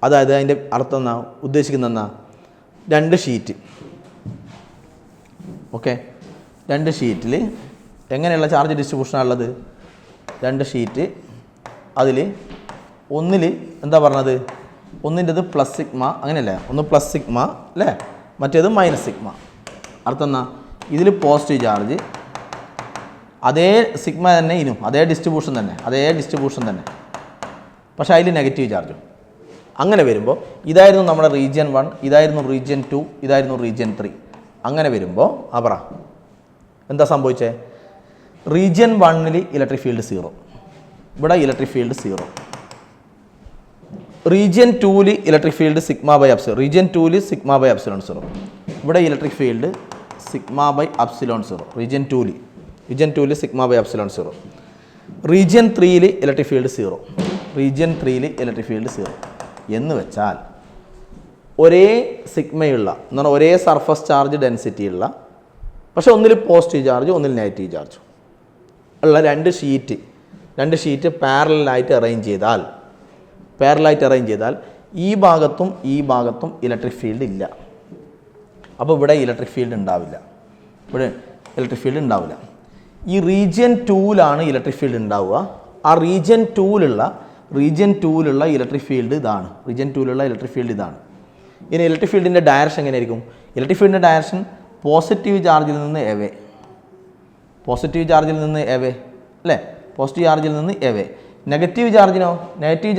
അതായത് അതിൻ്റെ അർത്ഥം എന്നാ ഉദ്ദേശിക്കുന്ന എന്നാ? രണ്ട് ഷീറ്റ്. ഓക്കെ, രണ്ട് ഷീറ്റിൽ എങ്ങനെയുള്ള ചാർജ് ഡിസ്ട്രിബ്യൂഷനാണുള്ളത്? രണ്ട് ഷീറ്റ്, അതിൽ ഒന്നിൽ എന്താ പറഞ്ഞത്? ഒന്നിൻ്റെത് പ്ലസ് സിഗ്മ, അങ്ങനെയല്ലേ? ഒന്ന് പ്ലസ് സിഗ്മ അല്ലേ, മറ്റേത് മൈനസ് സിഗ്മ. അർത്ഥം എന്നാ? ഇതിൽ പോസിറ്റീവ് ചാർജ് അതേ സിഗ്മ തന്നെ, ഇനും അതേ ഡിസ്ട്രിബ്യൂഷൻ തന്നെ, പക്ഷേ അതിൽ നെഗറ്റീവ് ചാർജും. അങ്ങനെ വരുമ്പോൾ ഇതായിരുന്നു നമ്മുടെ റീജിയൻ 1, ഇതായിരുന്നു റീജിയൻ 2, ഇതായിരുന്നു റീജിയൻ 3. അങ്ങനെ വരുമ്പോൾ പറ എന്താ സംഭവിച്ചേ? റീജിയൻ 1ൽ ഇലക്ട്രിക് ഫീൽഡ് 0, ഇവിടെ electric field 0. Region 2 electric field sigma by epsilon. Region 2 sigma by epsilon 0. ഇവിടെ electric field sigma by epsilon 0. Region 2 sigma by epsilon 0. Region 3 electric field 0. Region 3 electric field 0 എന്ന് വെച്ചാൽ ഒരേ സിഗ്മയുള്ള എന്ന് പറഞ്ഞാൽ ഒരേ സർഫസ് ചാർജ് ഡെൻസിറ്റി ഉള്ള, പക്ഷെ ഒന്നിൽ പോസിറ്റീവ് ചാർജ് ഒന്നിൽ നെഗറ്റീവ് ചാർജ് ഉള്ള രണ്ട് ഷീറ്റ് പാരലായിട്ട് അറേഞ്ച് ചെയ്താൽ ഈ ഭാഗത്തും ഇലക്ട്രിക് ഫീൽഡ് ഇല്ല. അപ്പോൾ ഇവിടെ ഇലക്ട്രിക് ഫീൽഡ് ഉണ്ടാവില്ല. ഈ റീജിയൻ 2ലാണ് ഇലക്ട്രിക് ഫീൽഡ് ഉണ്ടാവുക. ആ റീജിയൻ 2ലുള്ള ഇലക്ട്രിക് ഫീൽഡ് ഇതാണ്. ഇനി ഇലക്ട്രിക് ഫീൽഡിൻ്റെ ഡയറക്ഷൻ എങ്ങനെയായിരിക്കും? ഇലക്ട്രിക് ഫീൽഡിൻ്റെ ഡയറക്ഷൻ പോസിറ്റീവ് ചാർജിൽ നിന്ന് എവേ അല്ലേ? പോസിറ്റീവ് ചാർജിൽ നിന്ന് എവേ. നെഗറ്റീവ്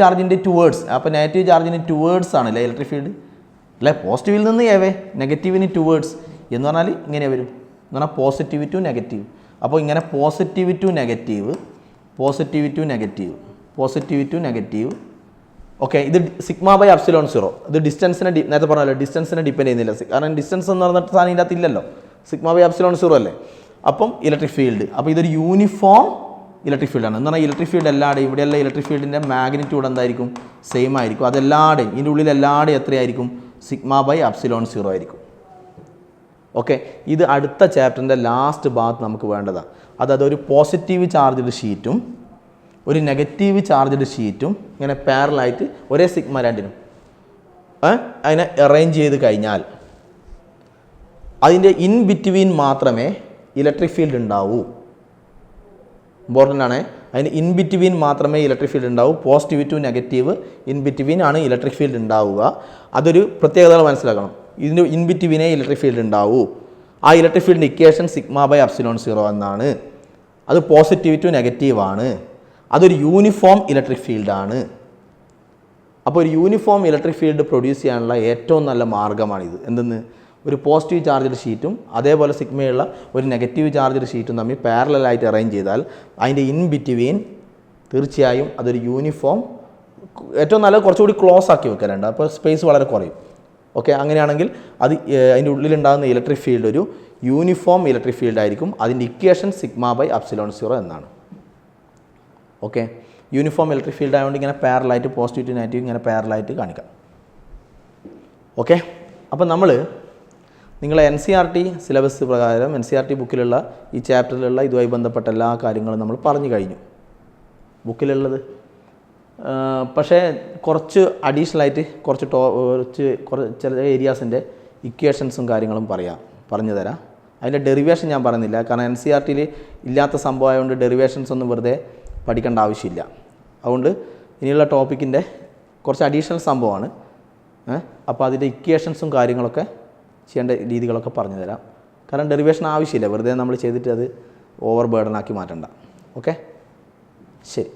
ചാർജിൻ്റെ ടുവേർഡ്സ്. അപ്പോൾ നെഗറ്റീവ് ചാർജിന് ടുവേർഡ്സ് ആണല്ലേ ഇലക്ട്രിക് ഫീൽഡ് അല്ലേ? പോസിറ്റീവിൽ നിന്ന് എവേ, നെഗറ്റീവിന് ടുവേർഡ്സ് എന്ന് പറഞ്ഞാൽ ഇങ്ങനെ വരും. എന്ന് പറഞ്ഞാൽ പോസിറ്റീവ് ടു നെഗറ്റീവ്. അപ്പോൾ ഇങ്ങനെ പോസിറ്റീവ് ടു നെഗറ്റീവ്. ഓക്കെ, ഇത് സിഗ്മ ബൈ എപ്സിലോൺ 0. ഇത് ഡിസ്റ്റൻസിനെ നേരത്തെ പറഞ്ഞല്ലോ, ഡിസ്റ്റൻസിനെ ഡിപ്പെൻഡ് ചെയ്യുന്നില്ല. കാരണം ഡിസ്റ്റൻസ് എന്ന് പറഞ്ഞിട്ട് സാധനം ഇതിൻ്റെ അകത്ത് ഇല്ലല്ലോ. സിഗ്മ ബൈ എപ്സിലോൺ 0 അല്ലേ? അപ്പം ഇലക്ട്രിക് ഫീൽഡ്, അപ്പോൾ ഇതൊരു യൂണിഫോം ഇലക്ട്രിക് ഫീൽഡാണ്. എന്ന് പറഞ്ഞാൽ ഇലക്ട്രിക് ഫീൽഡ് എല്ലാവരുടെയും ഇവിടെയുള്ള ഇലക്ട്രിക് ഫീൽഡിൻ്റെ മാഗ്നിറ്റ്യൂഡ് എന്തായിരിക്കും? സെയിം ആയിരിക്കും. അതെല്ലാവരുടെയും ഇതിൻ്റെ ഉള്ളിൽ എല്ലാവരുടെയും എത്രയായിരിക്കും? സിഗ്മ ബൈ എപ്സിലോൺ 0 ആയിരിക്കും. ഓക്കെ, ഇത് അടുത്ത ചാപ്റ്ററിൻ്റെ ലാസ്റ്റ് ഭാഗത്ത് നമുക്ക് വേണ്ടതാണ്. അതൊരു പോസിറ്റീവ് ചാർജ്ഡ് ഷീറ്റും ഒരു നെഗറ്റീവ് ചാർജ്ഡ് ഷീറ്റും ഇങ്ങനെ പാരലായിട്ട് ഒരേ സിഗ്മ രണ്ടിനും അതിനെ അറേഞ്ച് ചെയ്ത് കഴിഞ്ഞാൽ അതിൻ്റെ ഇൻ ബിറ്റ്വീൻ മാത്രമേ ഇലക്ട്രിക് ഫീൽഡ് ഉണ്ടാവൂ. ഇമ്പോർട്ടൻ്റ് ആണ്. അതിന് ഇൻ ബിറ്റ്വീൻ മാത്രമേ ഇലക്ട്രിക് ഫീൽഡ് ഉണ്ടാവൂ. Positive to negative in between ആണ് ഇലക്ട്രിക് ഫീൽഡ് ഉണ്ടാവുക. അതൊരു പ്രത്യേകതകൾ മനസ്സിലാക്കണം. ഇതിൻ്റെ ഇൻ ബിറ്റ്വീനേ ഇലക്ട്രിക് ഫീൽഡ് ഉണ്ടാവൂ. ആ ഇലക്ട്രിക് ഫീൽഡിൻ്റെ ഇക്വേഷൻ സിഗ്മ ബൈ എപ്സിലോൺ 0 എന്നാണ്. അത് പോസിറ്റീവ് ടു നെഗറ്റീവ് ആണ്. അതൊരു യൂണിഫോം ഇലക്ട്രിക് ഫീൽഡാണ്. അപ്പോൾ ഒരു യൂണിഫോം ഇലക്ട്രിക് ഫീൽഡ് പ്രൊഡ്യൂസ് ചെയ്യാനുള്ള ഏറ്റവും നല്ല മാർഗ്ഗമാണിത്. എന്തെന്ന്? ഒരു പോസിറ്റീവ് ചാർജ്ഡ് ഷീറ്റും അതേപോലെ സിഗ്മയുള്ള ഒരു നെഗറ്റീവ് ചാർജ്ഡ് ഷീറ്റും തമ്മിൽ പാരലായിട്ട് അറേഞ്ച് ചെയ്താൽ അതിൻ്റെ ഇൻ ബിറ്റ്വീൻ തീർച്ചയായും അതൊരു യൂണിഫോം, ഏറ്റവും നല്ല കുറച്ചുകൂടി ക്ലോസ് ആക്കി വെക്കാനുണ്ട്. അപ്പോൾ സ്പേസ് വളരെ കുറയും. ഓക്കെ, അങ്ങനെയാണെങ്കിൽ അത് അതിൻ്റെ ഉള്ളിലുണ്ടാകുന്ന ഇലക്ട്രിക് ഫീൽഡ് ഒരു യൂണിഫോം ഇലക്ട്രിക് ഫീൽഡ് ആയിരിക്കും. അതിൻ്റെ ഇക്വേഷൻ സിഗ്മ ബൈ എപ്സിലോൺ 0 എന്നാണ്. ഓക്കെ, യൂണിഫോം ഇലക്ട്രിക് ഫീൽഡ് ആയതുകൊണ്ട് ഇങ്ങനെ പാരലായിട്ട് പോസിറ്റീവ് ടു നെഗറ്റീവ് ഇങ്ങനെ പാരലായിട്ട് കാണിക്കാം. ഓക്കെ, അപ്പോൾ നിങ്ങൾ NCERT സിലബസ് പ്രകാരം NCERT ബുക്കിലുള്ള ഈ ചാപ്റ്ററിലുള്ള ഇതുമായി ബന്ധപ്പെട്ട എല്ലാ കാര്യങ്ങളും നമ്മൾ പറഞ്ഞു കഴിഞ്ഞു ബുക്കിലുള്ളത്. പക്ഷേ കുറച്ച് അഡീഷണലായിട്ട് കുറച്ച് ചില ഏരിയാസിൻ്റെ ഇക്വേഷൻസും കാര്യങ്ങളും പറഞ്ഞു തരാം. അതിൻ്റെ ഡെറിവേഷൻ ഞാൻ പറയുന്നില്ല, കാരണം NCERTയിൽ ഇല്ലാത്ത സംഭവമായതുകൊണ്ട് ഡെറിവേഷൻസ് ഒന്നും വെറുതെ പഠിക്കേണ്ട ആവശ്യമില്ല. അതുകൊണ്ട് ഇനിയുള്ള ടോപ്പിക്കിൻ്റെ കുറച്ച് അഡീഷണൽ സംഭവമാണ്. അപ്പോൾ അതിൻ്റെ ഇക്വേഷൻസും കാര്യങ്ങളൊക്കെ ചെയ്യേണ്ട രീതികളൊക്കെ പറഞ്ഞു തരാം. കാരണം ഡെറിവേഷൻ ആവശ്യമില്ല, വെറുതെ നമ്മൾ ചെയ്തിട്ട് അത് ഓവർ ബേർഡനാക്കി മാറ്റണ്ട. ഓക്കെ, ശരി.